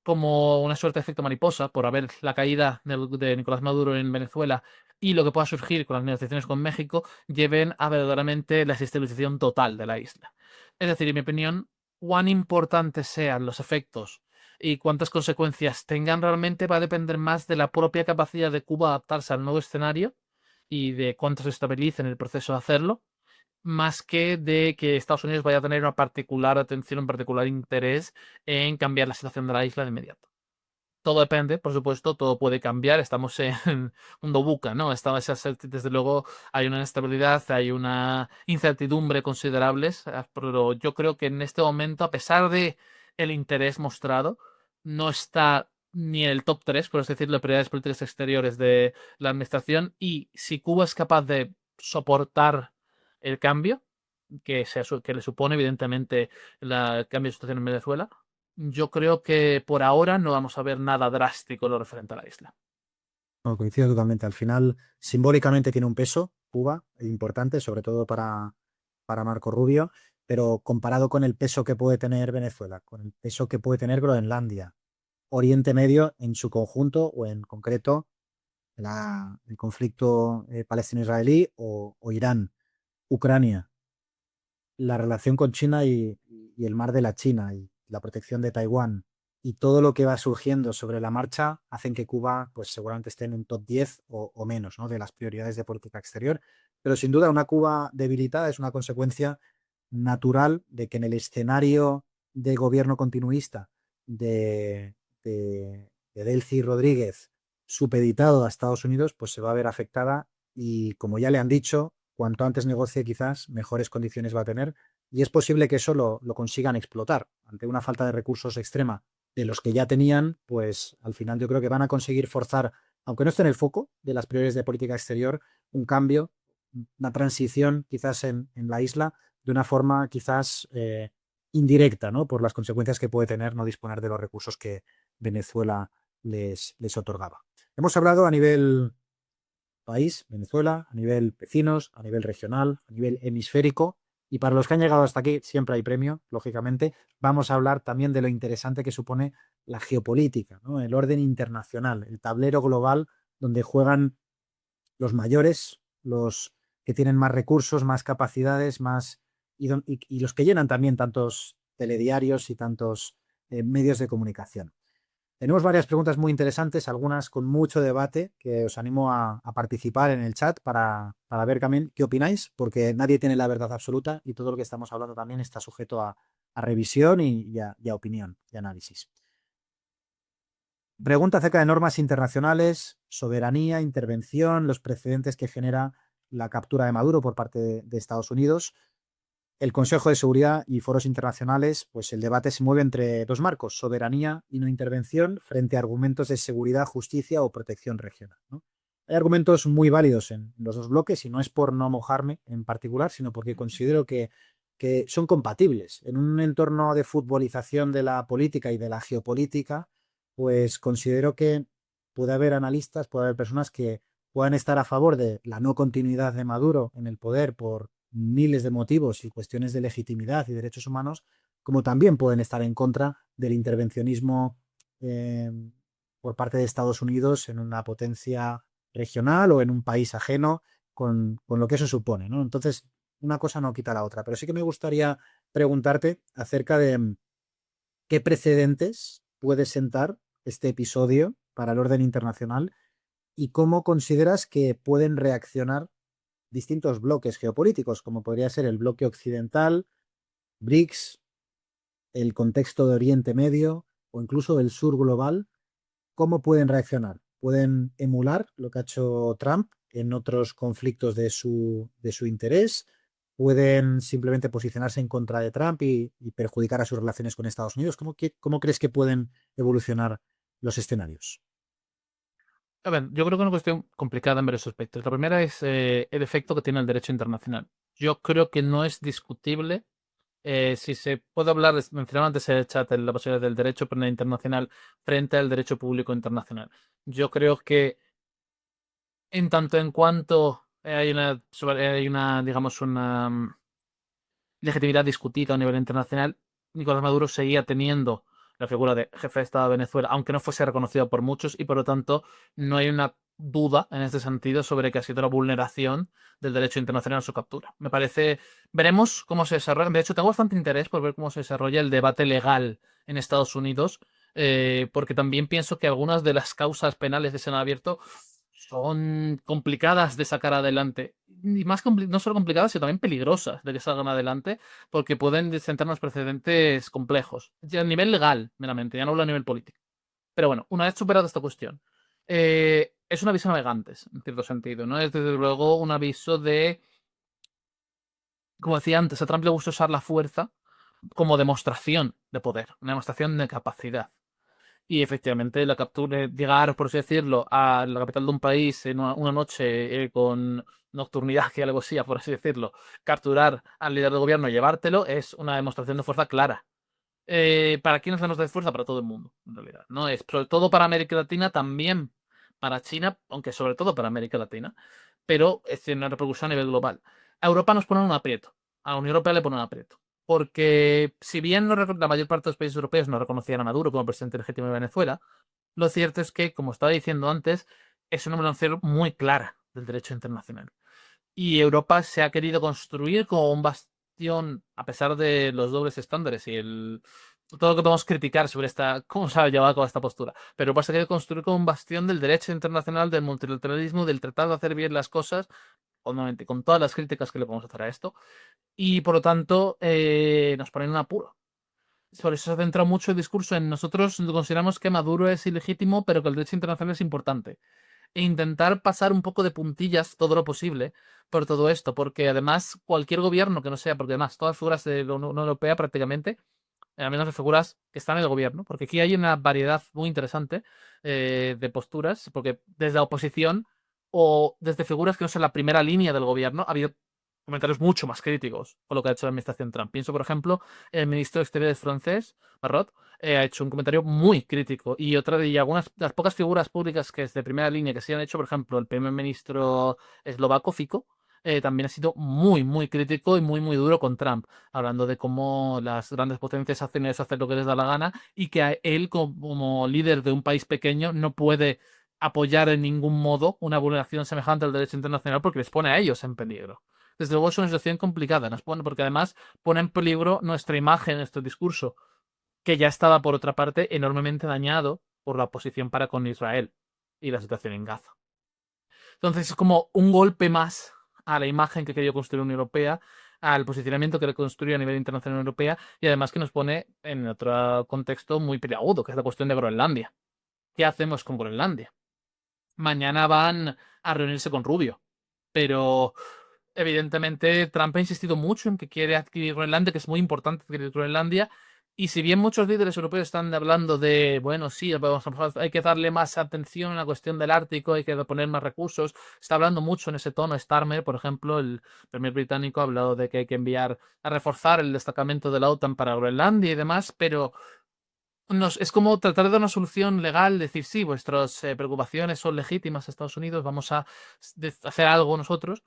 Speaker 2: como una suerte de efecto mariposa, por haber la caída de Nicolás Maduro en Venezuela y lo que pueda surgir con las negociaciones con México, lleven a verdaderamente la desestabilización total de la isla. Es decir, en mi opinión, cuán importantes sean los efectos y cuántas consecuencias tengan realmente va a depender más de la propia capacidad de Cuba adaptarse al nuevo escenario y de cuánto se estabilice en el proceso de hacerlo, más que de que Estados Unidos vaya a tener una particular atención, un particular interés en cambiar la situación de la isla de inmediato. Todo depende, por supuesto, todo puede cambiar. Estamos en un mundo buca, ¿no? Desde luego hay una inestabilidad, hay una incertidumbre considerables, pero yo creo que en este momento, a pesar de el interés mostrado, no está ni en el top 3, por así decirlo, de prioridades políticas exteriores de la administración. Y si Cuba es capaz de soportar el cambio que le supone, evidentemente, el cambio de situación en Venezuela, yo creo que por ahora no vamos a ver nada drástico en lo referente a la isla.
Speaker 1: No, coincido totalmente. Al final, simbólicamente tiene un peso, Cuba, importante, sobre todo para Marco Rubio, pero comparado con el peso que puede tener Venezuela, con el peso que puede tener Groenlandia, Oriente Medio en su conjunto o en concreto el conflicto palestino-israelí o Irán, Ucrania, la relación con China y el mar de la China y la protección de Taiwán y todo lo que va surgiendo sobre la marcha hacen que Cuba pues seguramente esté en un top 10 o menos, ¿no?, de las prioridades de política exterior. Pero sin duda una Cuba debilitada es una consecuencia natural de que en el escenario de gobierno continuista de Delcy Rodríguez supeditado a Estados Unidos, pues se va a ver afectada y, como ya le han dicho, cuanto antes negocie quizás mejores condiciones va a tener y es posible que eso lo consigan explotar ante una falta de recursos extrema de los que ya tenían, pues al final yo creo que van a conseguir forzar, aunque no esté en el foco de las prioridades de política exterior, un cambio, una transición quizás en la isla de una forma quizás indirecta, ¿no?, por las consecuencias que puede tener no disponer de los recursos que Venezuela les otorgaba. Hemos hablado a nivel país, Venezuela, a nivel vecinos, a nivel regional, a nivel hemisférico. Y para los que han llegado hasta aquí, siempre hay premio, lógicamente. Vamos a hablar también de lo interesante que supone la geopolítica, ¿no? El orden internacional, el tablero global donde juegan los mayores, los que tienen más recursos, más capacidades, y los que llenan también tantos telediarios y tantos medios de comunicación. Tenemos varias preguntas muy interesantes, algunas con mucho debate, que os animo a participar en el chat para ver también qué opináis, porque nadie tiene la verdad absoluta y todo lo que estamos hablando también está sujeto a revisión y a opinión y análisis. Pregunta acerca de normas internacionales, soberanía, intervención, los precedentes que genera la captura de Maduro por parte de Estados Unidos. El Consejo de Seguridad y foros internacionales, pues el debate se mueve entre dos marcos, soberanía y no intervención, frente a argumentos de seguridad, justicia o protección regional, ¿no? Hay argumentos muy válidos en los dos bloques y no es por no mojarme en particular, sino porque considero que son compatibles. En un entorno de futbolización de la política y de la geopolítica, pues considero que puede haber analistas, puede haber personas que puedan estar a favor de la no continuidad de Maduro en el poder por miles de motivos y cuestiones de legitimidad y derechos humanos, como también pueden estar en contra del intervencionismo por parte de Estados Unidos en una potencia regional o en un país ajeno, con lo que eso supone, ¿no? Entonces, una cosa no quita la otra, pero sí que me gustaría preguntarte acerca de qué precedentes puede sentar este episodio para el orden internacional y cómo consideras que pueden reaccionar distintos bloques geopolíticos, como podría ser el bloque occidental, BRICS, el contexto de Oriente Medio o incluso el sur global. ¿Cómo pueden reaccionar? ¿Pueden emular lo que ha hecho Trump en otros conflictos de su interés? ¿Pueden simplemente posicionarse en contra de Trump y perjudicar a sus relaciones con Estados Unidos? ¿Cómo crees que pueden evolucionar los escenarios?
Speaker 2: A ver, yo creo que es una cuestión complicada en varios aspectos. La primera es el efecto que tiene el derecho internacional. Yo creo que no es discutible. Si se puede hablar, mencionaba antes en el chat la posibilidad del derecho penal internacional frente al derecho público internacional. Yo creo que en tanto en cuanto hay una digamos, una legitimidad discutida a nivel internacional, Nicolás Maduro seguía teniendo la figura de jefe de Estado de Venezuela, aunque no fuese reconocido por muchos, y por lo tanto no hay una duda en este sentido sobre que ha sido una vulneración del derecho internacional a su captura. Me parece, veremos cómo se desarrolla. De hecho, tengo bastante interés por ver cómo se desarrolla el debate legal en Estados Unidos, porque también pienso que algunas de las causas penales que se han abierto son complicadas de sacar adelante. Y más no solo complicadas, sino también peligrosas de que salgan adelante, porque pueden sentar unos precedentes complejos. Ya a nivel legal, meramente, ya no hablo a nivel político. Pero bueno, una vez superada esta cuestión, es un aviso a navegantes, en cierto sentido, ¿no? Es desde luego un aviso de, como decía antes, a Trump le gusta usar la fuerza como demostración de poder, una demostración de capacidad. Y efectivamente la captura, llegar, por así decirlo, a la capital de un país en una noche con nocturnidad, que algo así, por así decirlo, capturar al líder del gobierno y llevártelo, es una demostración de fuerza clara. ¿Para quién es la demostración de fuerza? Para todo el mundo, en realidad. No es sobre todo para América Latina, también para China, aunque sobre todo para América Latina, pero es una repercusión a nivel global. A Europa nos ponen un aprieto, a la Unión Europea le ponen un aprieto. Porque si bien la mayor parte de los países europeos no reconocían a Maduro como presidente legítimo de Venezuela, lo cierto es que, como estaba diciendo antes, es una demostración muy clara del derecho internacional. Y Europa se ha querido construir como un bastión, a pesar de los dobles estándares y todo lo que podemos criticar sobre cómo se ha llevado a cabo esta postura. Pero Europa se ha querido construir como un bastión del derecho internacional, del multilateralismo, del tratar de hacer bien las cosas, obviamente con todas las críticas que le podemos hacer a esto, y por lo tanto nos ponen en un apuro. Por eso se centra mucho el discurso en nosotros consideramos que Maduro es ilegítimo, pero que el derecho internacional es importante. E intentar pasar un poco de puntillas todo lo posible por todo esto, porque además cualquier gobierno que no sea, porque además todas las figuras de la Unión Europea prácticamente, al menos las figuras que están en el gobierno, porque aquí hay una variedad muy interesante de posturas, porque desde la oposición o desde figuras que no son la primera línea del gobierno, ha habido comentarios mucho más críticos con lo que ha hecho la administración Trump. Pienso, por ejemplo, el ministro de Exteriores francés, Barrot, ha hecho un comentario muy crítico. Y algunas de las pocas figuras públicas que es de primera línea que se han hecho, por ejemplo, el primer ministro eslovaco, Fico, también ha sido muy, muy crítico y muy, muy duro con Trump, hablando de cómo las grandes potencias hacen eso, hacer lo que les da la gana, y que él, como líder de un país pequeño, no puede apoyar en ningún modo una vulneración semejante al derecho internacional porque les pone a ellos en peligro. Desde luego es una situación complicada, nos pone, porque además pone en peligro nuestra imagen, nuestro discurso, que ya estaba, por otra parte, enormemente dañado por la oposición para con Israel y la situación en Gaza. Entonces es como un golpe más a la imagen que quería construir la Unión Europea, al posicionamiento que le construye a nivel internacional la Unión Europea, y además que nos pone en otro contexto muy peliagudo, que es la cuestión de Groenlandia. ¿Qué hacemos con Groenlandia? Mañana van a reunirse con Rubio, pero evidentemente Trump ha insistido mucho en que quiere adquirir Groenlandia, que es muy importante adquirir Groenlandia. Y si bien muchos líderes europeos están hablando de, bueno, sí, hay que darle más atención a la cuestión del Ártico, hay que poner más recursos, está hablando mucho en ese tono. Starmer, por ejemplo, el primer británico, ha hablado de que hay que enviar a reforzar el destacamento de la OTAN para Groenlandia y demás, pero es como tratar de dar una solución legal, decir, sí, vuestras preocupaciones son legítimas, Estados Unidos, vamos a hacer algo nosotros,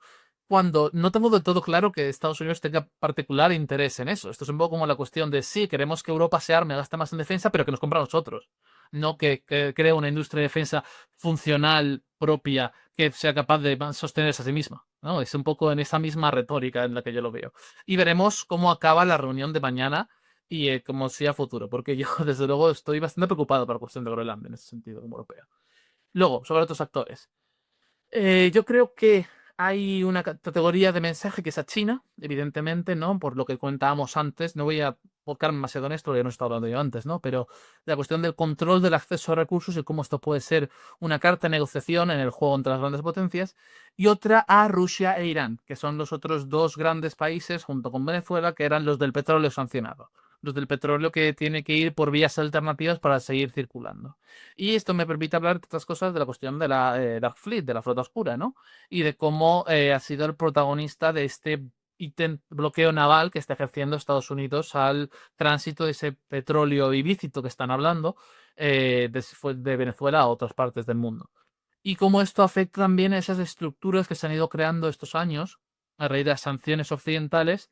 Speaker 2: cuando no tengo del todo claro que Estados Unidos tenga particular interés en eso. Esto es un poco como la cuestión de, sí, queremos que Europa se arme, gaste más en defensa, pero que nos compre a nosotros. No que cree una industria de defensa funcional, propia, que sea capaz de sostenerse a sí misma, ¿no? Es un poco en esa misma retórica en la que yo lo veo. Y veremos cómo acaba la reunión de mañana y como sea futuro, porque yo desde luego estoy bastante preocupado por la cuestión de Groenlandia en ese sentido como europeo. Luego, sobre otros actores. Yo creo que hay una categoría de mensaje que es a China, evidentemente, ¿no? Por lo que comentábamos antes, no voy a volcarme demasiado en esto, ya no he estado hablando yo antes, ¿no? Pero la cuestión del control del acceso a recursos y cómo esto puede ser una carta de negociación en el juego entre las grandes potencias, y otra a Rusia e Irán, que son los otros dos grandes países, junto con Venezuela, que eran los del petróleo sancionado. Los del petróleo que tiene que ir por vías alternativas para seguir circulando. Y esto me permite hablar de otras cosas de la cuestión de la Dark Fleet, de la flota oscura, ¿no? Y de cómo ha sido el protagonista de este bloqueo naval que está ejerciendo Estados Unidos al tránsito de ese petróleo ilícito que están hablando de Venezuela a otras partes del mundo. Y cómo esto afecta también a esas estructuras que se han ido creando estos años a raíz de las sanciones occidentales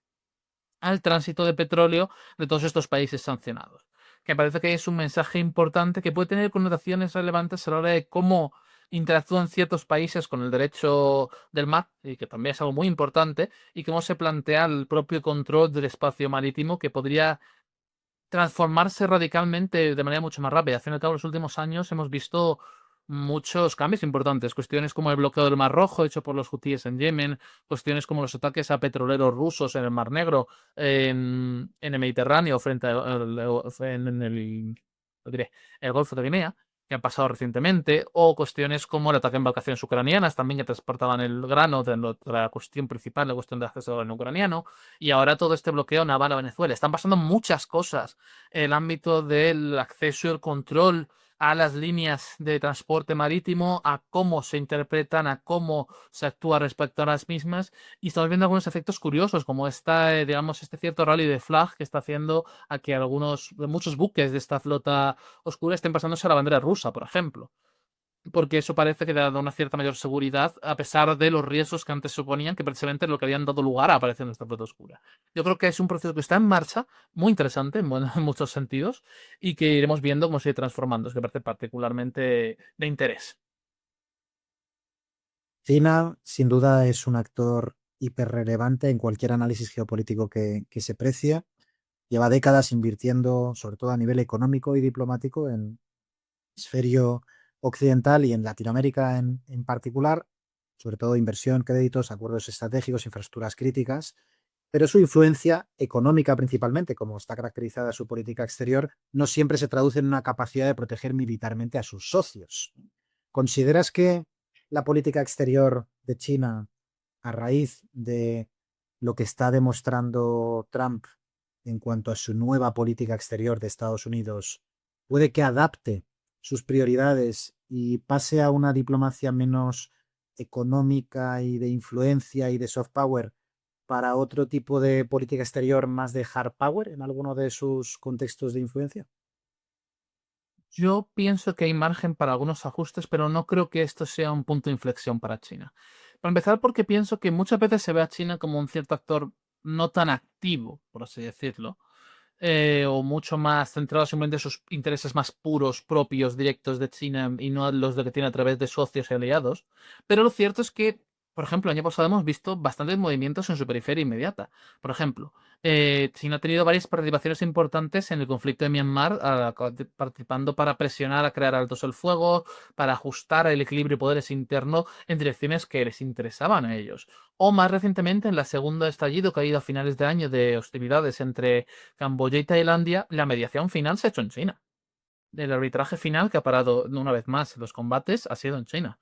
Speaker 2: al tránsito de petróleo de todos estos países sancionados. Que me parece que es un mensaje importante que puede tener connotaciones relevantes a la hora de cómo interactúan ciertos países con el derecho del mar, y que también es algo muy importante, y cómo se plantea el propio control del espacio marítimo que podría transformarse radicalmente de manera mucho más rápida. Al fin y al cabo, en los últimos años hemos visto muchos cambios importantes, cuestiones como el bloqueo del Mar Rojo hecho por los hutíes en Yemen, cuestiones como los ataques a petroleros rusos en el Mar Negro, en el Mediterráneo, frente en lo diré, el Golfo de Guinea, que han pasado recientemente, o cuestiones como el ataque a embarcaciones ucranianas, también que transportaban el grano de la cuestión principal, la cuestión de acceso al ucraniano, y ahora todo este bloqueo naval a Venezuela. Están pasando muchas cosas en el ámbito del acceso y el control a las líneas de transporte marítimo, a cómo se interpretan, a cómo se actúa respecto a las mismas, y estamos viendo algunos efectos curiosos, como digamos, este cierto rally de flag que está haciendo a que muchos buques de esta flota oscura estén pasándose a la bandera rusa, por ejemplo, porque eso parece que da una cierta mayor seguridad, a pesar de los riesgos que antes suponían, que precisamente es lo que habían dado lugar a aparecer en esta flota oscura. Yo creo que es un proceso que está en marcha, muy interesante en muchos sentidos, y que iremos viendo cómo sigue transformando, es que me parece particularmente de interés.
Speaker 1: China, sin duda, es un actor hiperrelevante en cualquier análisis geopolítico que se precie. Lleva décadas invirtiendo, sobre todo a nivel económico y diplomático, en el hemisferio occidental y en Latinoamérica en particular, sobre todo inversión, créditos, acuerdos estratégicos, infraestructuras críticas, pero su influencia económica principalmente, como está caracterizada su política exterior, no siempre se traduce en una capacidad de proteger militarmente a sus socios. ¿Consideras que la política exterior de China, a raíz de lo que está demostrando Trump en cuanto a su nueva política exterior de Estados Unidos, puede que adapte sus prioridades y pase a una diplomacia menos económica y de influencia y de soft power para otro tipo de política exterior más de hard power en alguno de sus contextos de influencia?
Speaker 2: Yo pienso que hay margen para algunos ajustes, pero no creo que esto sea un punto de inflexión para China. Para empezar, porque pienso que muchas veces se ve a China como un cierto actor no tan activo, por así decirlo, o mucho más centrado simplemente en sus intereses más puros, propios, directos de China y no los de que tiene a través de socios y aliados. Pero lo cierto es que, por ejemplo, el año pasado hemos visto bastantes movimientos en su periferia inmediata. Por ejemplo, China ha tenido varias participaciones importantes en el conflicto de Myanmar, participando para presionar a crear altos el fuego, para ajustar el equilibrio de poderes interno en direcciones que les interesaban a ellos. O más recientemente, en la segunda estallido que ha ido a finales de año de hostilidades entre Camboya y Tailandia, la mediación final se ha hecho en China. El arbitraje final que ha parado una vez más los combates ha sido en China.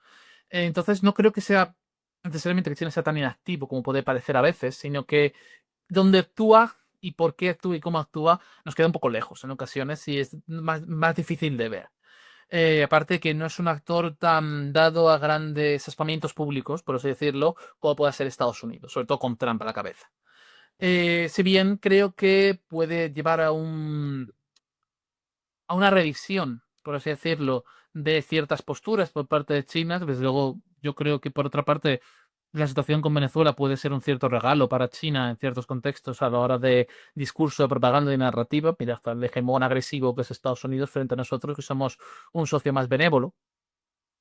Speaker 2: Entonces no creo que sea necesariamente que China sea tan inactivo como puede parecer a veces, sino que donde actúa y por qué actúa y cómo actúa nos queda un poco lejos en ocasiones y es más difícil de ver. Aparte que no es un actor tan dado a grandes espamientos públicos, por así decirlo, como puede ser Estados Unidos, sobre todo con Trump a la cabeza. Si bien creo que puede llevar a una revisión, por así decirlo, de ciertas posturas por parte de China. Desde luego, yo creo que por otra parte, la situación con Venezuela puede ser un cierto regalo para China en ciertos contextos a la hora de discurso, de propaganda y narrativa. Mira, hasta el hegemón agresivo que es Estados Unidos frente a nosotros, que somos un socio más benévolo.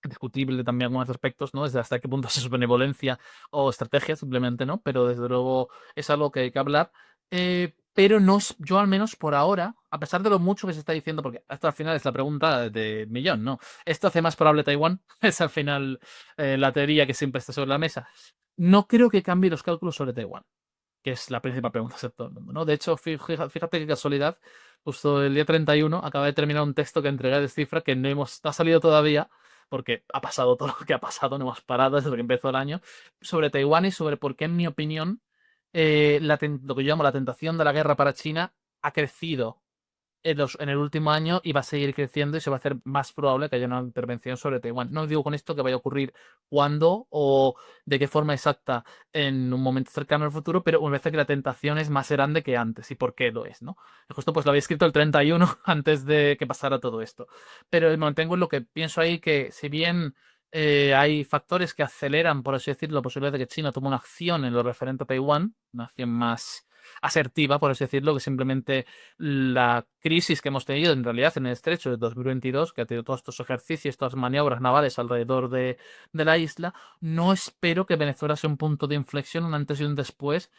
Speaker 2: Discutible también algunos aspectos, ¿no? Desde hasta qué punto es benevolencia o estrategia, simplemente, ¿no? Pero desde luego es algo que hay que hablar. Pero no, yo al menos por ahora, a pesar de lo mucho que se está diciendo, porque hasta al final es la pregunta de millón, ¿no? ¿Esto hace más probable Taiwán? Es al final la teoría que siempre está sobre la mesa. No creo que cambie los cálculos sobre Taiwán, que es la principal pregunta de todo el mundo, ¿no? De hecho, fíjate qué casualidad, justo el día 31 acaba de terminar un texto que entregué de cifra que no ha salido todavía, porque ha pasado todo lo que ha pasado, no hemos parado desde que empezó el año, sobre Taiwán y sobre por qué, en mi opinión, lo que yo llamo la tentación de la guerra para China ha crecido en el último año y va a seguir creciendo y se va a hacer más probable que haya una intervención sobre Taiwán. No digo con esto que vaya a ocurrir cuándo o de qué forma exacta en un momento cercano al futuro, pero me parece que la tentación es más grande que antes. ¿Y por qué lo es, no? Justo pues lo había escrito el 31 antes de que pasara todo esto. Pero me mantengo en lo que pienso ahí, que si bien hay factores que aceleran, por así decirlo, la posibilidad de que China tome una acción en lo referente a Taiwán, una acción más asertiva, por así decirlo, que simplemente la crisis que hemos tenido en realidad en el estrecho de 2022, que ha tenido todos estos ejercicios, estas maniobras navales alrededor de la isla. No espero que Venezuela sea un punto de inflexión, un antes y un después,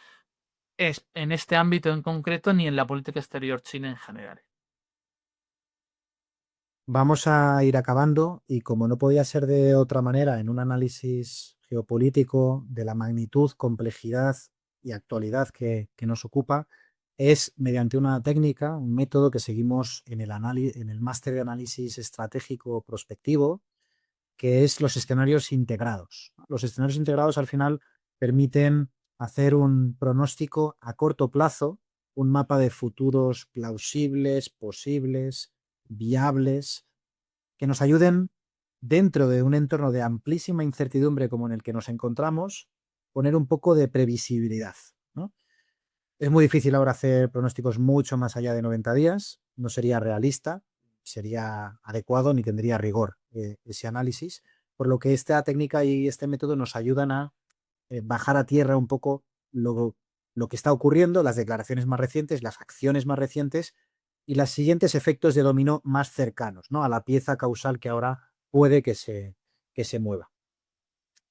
Speaker 2: en este ámbito en concreto, ni en la política exterior china en general.
Speaker 1: Vamos a ir acabando y como no podía ser de otra manera en un análisis geopolítico de la magnitud, complejidad y actualidad que nos ocupa, es mediante una técnica, un método que seguimos en el máster de análisis estratégico prospectivo, que es los escenarios integrados. Los escenarios integrados al final permiten hacer un pronóstico a corto plazo, un mapa de futuros plausibles, posibles, viables, que nos ayuden dentro de un entorno de amplísima incertidumbre como en el que nos encontramos, poner un poco de previsibilidad, ¿no? Es muy difícil ahora hacer pronósticos mucho más allá de 90 días, no sería realista, sería adecuado ni tendría rigor ese análisis, por lo que esta técnica y este método nos ayudan a bajar a tierra un poco lo que está ocurriendo, las declaraciones más recientes, las acciones más recientes y los siguientes efectos de dominó más cercanos, ¿no? A la pieza causal que ahora puede que se mueva.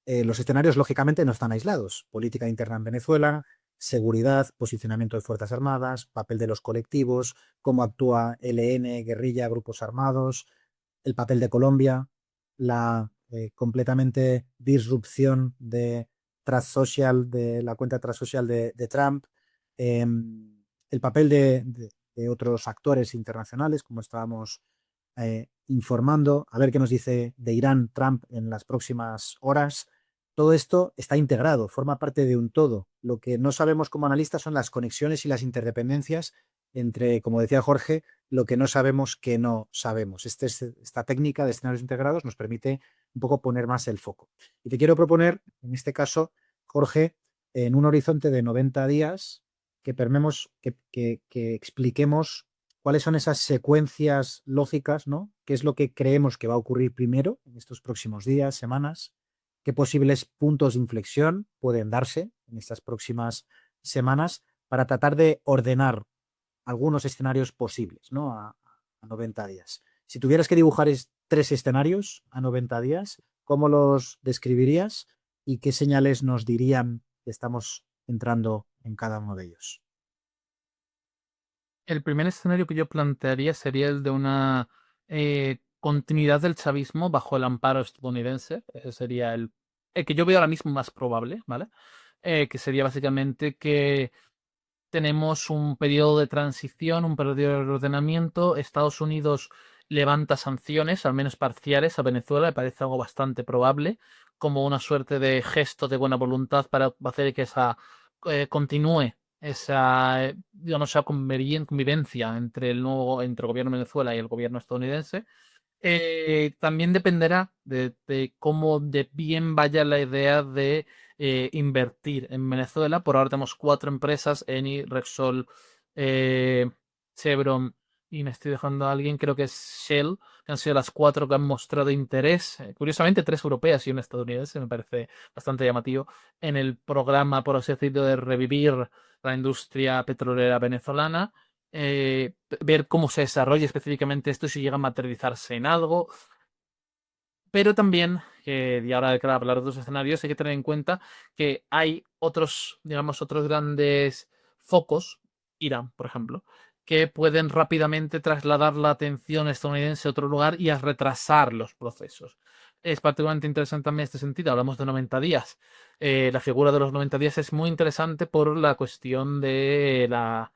Speaker 1: Los escenarios, lógicamente, no están aislados. Política interna en Venezuela, seguridad, posicionamiento de Fuerzas Armadas, papel de los colectivos, cómo actúa ELN, guerrilla, grupos armados, el papel de Colombia, la completamente disrupción de Trust Social, de la cuenta Trust Social de Trump, el papel de otros actores internacionales, como estábamos informando, a ver qué nos dice de Irán Trump en las próximas horas. Todo esto está integrado, forma parte de un todo. Lo que no sabemos como analistas son las conexiones y las interdependencias entre, como decía Jorge, lo que no sabemos que no sabemos. Esta técnica de escenarios integrados nos permite un poco poner más el foco. Y te quiero proponer, en este caso, Jorge, en un horizonte de 90 días, que expliquemos cuáles son esas secuencias lógicas, ¿no? ¿Qué es lo que creemos que va a ocurrir primero en estos próximos días, semanas? qué posibles puntos de inflexión pueden darse en estas próximas semanas para tratar de ordenar algunos escenarios posibles, ¿no? A 90 días. Si tuvieras que dibujar 3 escenarios a 90 días, ¿cómo los describirías y qué señales nos dirían que estamos entrando en cada uno de ellos?
Speaker 2: El primer escenario que yo plantearía sería el de una continuidad del chavismo bajo el amparo estadounidense. Ese sería el que yo veo ahora mismo más probable, ¿vale? Que sería básicamente que tenemos un periodo de transición, un periodo de ordenamiento. Estados Unidos levanta sanciones, al menos parciales, a Venezuela. Me parece algo bastante probable, como una suerte de gesto de buena voluntad para hacer que esa continúe esa, digamos, esa convivencia entre entre el gobierno de Venezuela y el gobierno estadounidense. También dependerá de cómo de bien vaya la idea de invertir en Venezuela. Por ahora tenemos 4 empresas: Eni, Repsol, eh, Chevron y me estoy dejando a alguien, creo que es Shell, que han sido las 4 que han mostrado interés. Curiosamente, 3 europeas y una estadounidense, me parece bastante llamativo, en el programa, por así decirlo, de revivir la industria petrolera venezolana. Ver cómo se desarrolla específicamente esto y si llega a materializarse en algo. Pero también, y ahora que hablar de otros escenarios, hay que tener en cuenta que hay otros, digamos, otros grandes focos, Irán, por ejemplo, que pueden rápidamente trasladar la atención estadounidense a otro lugar y a retrasar los procesos. Es particularmente interesante también en este sentido. Hablamos de 90 días. La figura de los 90 días es muy interesante por la cuestión de la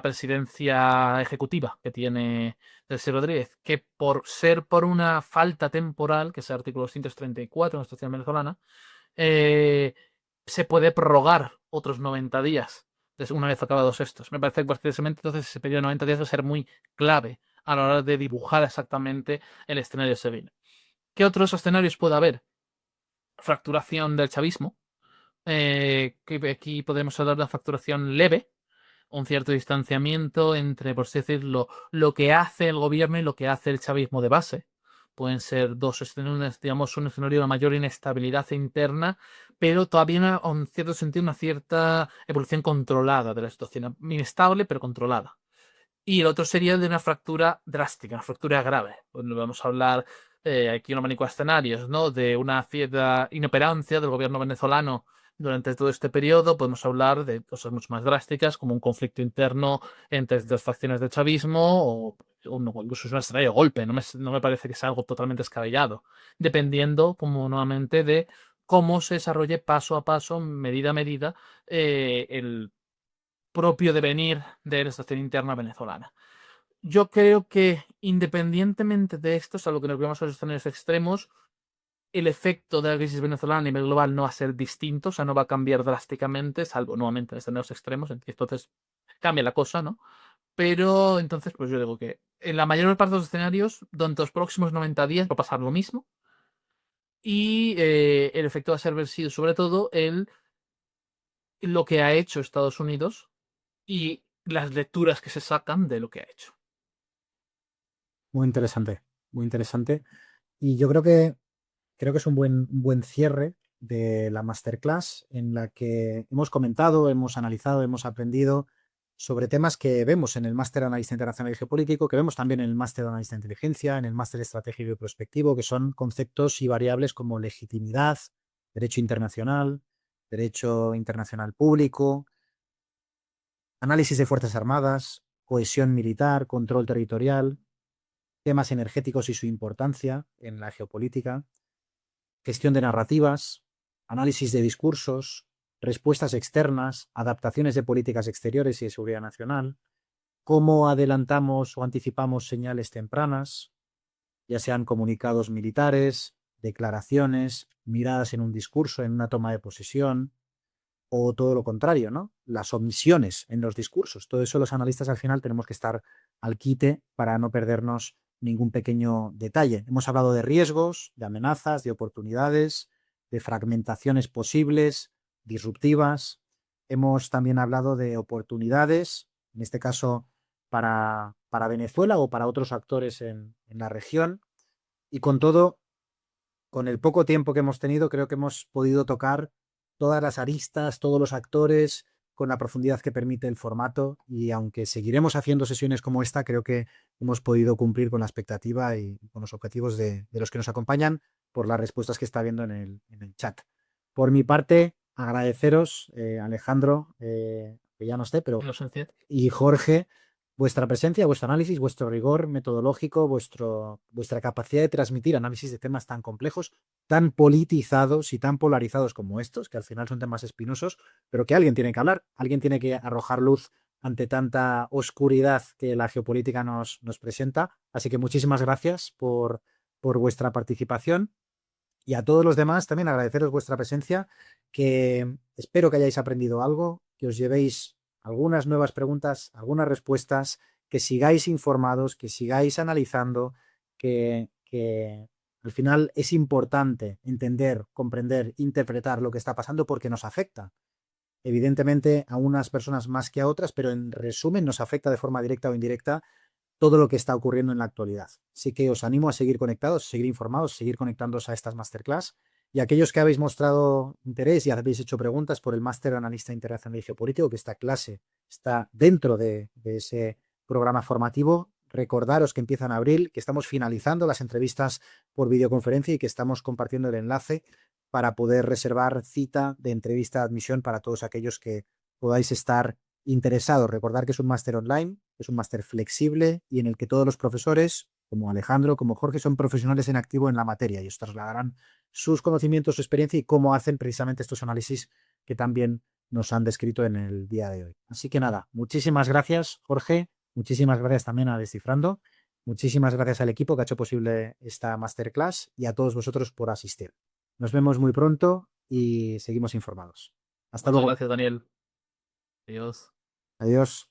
Speaker 2: presidencia ejecutiva que tiene Delcy Rodríguez, que por ser por una falta temporal, que es el artículo 234 de la Constitución venezolana, eh, se puede prorrogar otros 90 días una vez acabados estos. Me parece que precisamente entonces ese periodo de 90 días va a ser muy clave a la hora de dibujar exactamente el escenario que se viene. ¿Qué otros escenarios puede haber? Fracturación del chavismo. Que aquí podemos hablar de una fracturación leve, un cierto distanciamiento entre, por así decirlo, lo que hace el gobierno y lo que hace el chavismo de base. Pueden ser dos escenarios, digamos, un escenario de mayor inestabilidad interna, pero todavía en cierto sentido una cierta evolución controlada de la situación. Inestable, pero controlada. Y el otro sería de una fractura drástica, una fractura grave. Donde vamos a hablar, aquí un abanico de escenarios, ¿no? De una cierta inoperancia del gobierno venezolano durante todo este periodo. Podemos hablar de cosas mucho más drásticas, como un conflicto interno entre dos facciones del chavismo o incluso un escenario de golpe. No me parece que sea algo totalmente descabellado, dependiendo, como nuevamente, de cómo se desarrolle paso a paso, medida a medida, el propio devenir de la situación interna venezolana. Yo creo que independientemente de esto, salvo que nos veamos a los escenarios extremos, el efecto de la crisis venezolana a nivel global no va a ser distinto, o sea, no va a cambiar drásticamente, salvo nuevamente en escenarios extremos, entonces cambia la cosa, ¿no? Pero entonces, pues yo digo que en la mayor parte de los escenarios, durante los próximos 90 días va a pasar lo mismo y el efecto va a ser sido sobre todo lo que ha hecho Estados Unidos y las lecturas que se sacan de lo que ha hecho.
Speaker 1: Muy interesante, muy interesante. Y yo creo que es un buen cierre de la masterclass en la que hemos comentado, hemos analizado, hemos aprendido sobre temas que vemos en el máster de analista internacional y geopolítico, que vemos también en el máster de analista de inteligencia, en el máster estratégico y prospectivo, que son conceptos y variables como legitimidad, derecho internacional público, análisis de fuerzas armadas, cohesión militar, control territorial, temas energéticos y su importancia en la geopolítica, gestión de narrativas, análisis de discursos, respuestas externas, adaptaciones de políticas exteriores y de seguridad nacional, cómo adelantamos o anticipamos señales tempranas, ya sean comunicados militares, declaraciones, miradas en un discurso, en una toma de posesión, o todo lo contrario, ¿no? Las omisiones en los discursos. Todo eso los analistas al final tenemos que estar al quite para no perdernos ningún pequeño detalle. Hemos hablado de riesgos, de amenazas, de oportunidades, de fragmentaciones posibles, disruptivas. Hemos también hablado de oportunidades, en este caso para Venezuela o para otros actores en la región. Y con todo, con el poco tiempo que hemos tenido, creo que hemos podido tocar todas las aristas, todos los actores, con la profundidad que permite el formato. Y aunque seguiremos haciendo sesiones como esta, creo que hemos podido cumplir con la expectativa y con los objetivos de los que nos acompañan por las respuestas que está viendo en el chat. Por mi parte, agradeceros, Alejandro, que ya no esté, pero
Speaker 2: No sé,
Speaker 1: y Jorge, vuestra presencia, vuestro análisis, vuestro rigor metodológico, vuestra capacidad de transmitir análisis de temas tan complejos, tan politizados y tan polarizados como estos, que al final son temas espinosos, pero que alguien tiene que hablar, alguien tiene que arrojar luz ante tanta oscuridad que la geopolítica nos presenta. Así que muchísimas gracias por vuestra participación. Y a todos los demás también agradeceros vuestra presencia, que espero que hayáis aprendido algo, que os llevéis algunas nuevas preguntas, algunas respuestas, que sigáis informados, que sigáis analizando, que al final es importante entender, comprender, interpretar lo que está pasando porque nos afecta. Evidentemente a unas personas más que a otras, pero en resumen nos afecta de forma directa o indirecta todo lo que está ocurriendo en la actualidad. Así que os animo a seguir conectados, a seguir informados, a seguir conectándoos a estas masterclass. Y aquellos que habéis mostrado interés y habéis hecho preguntas por el máster analista internacional y geopolítico, que esta clase está dentro de ese programa formativo, recordaros que empieza en abril, que estamos finalizando las entrevistas por videoconferencia y que estamos compartiendo el enlace para poder reservar cita de entrevista de admisión para todos aquellos que podáis estar interesados. Recordar que es un máster online, es un máster flexible y en el que todos los profesores, como Alejandro, como Jorge, son profesionales en activo en la materia y os trasladarán sus conocimientos, su experiencia y cómo hacen precisamente estos análisis que también nos han descrito en el día de hoy. Así que nada, muchísimas gracias, Jorge, muchísimas gracias también a Descifrando, muchísimas gracias al equipo que ha hecho posible esta masterclass y a todos vosotros por asistir. Nos vemos muy pronto y seguimos informados. Hasta
Speaker 2: Muchas
Speaker 1: luego.
Speaker 2: gracias, Daniel. Adiós.
Speaker 1: Adiós.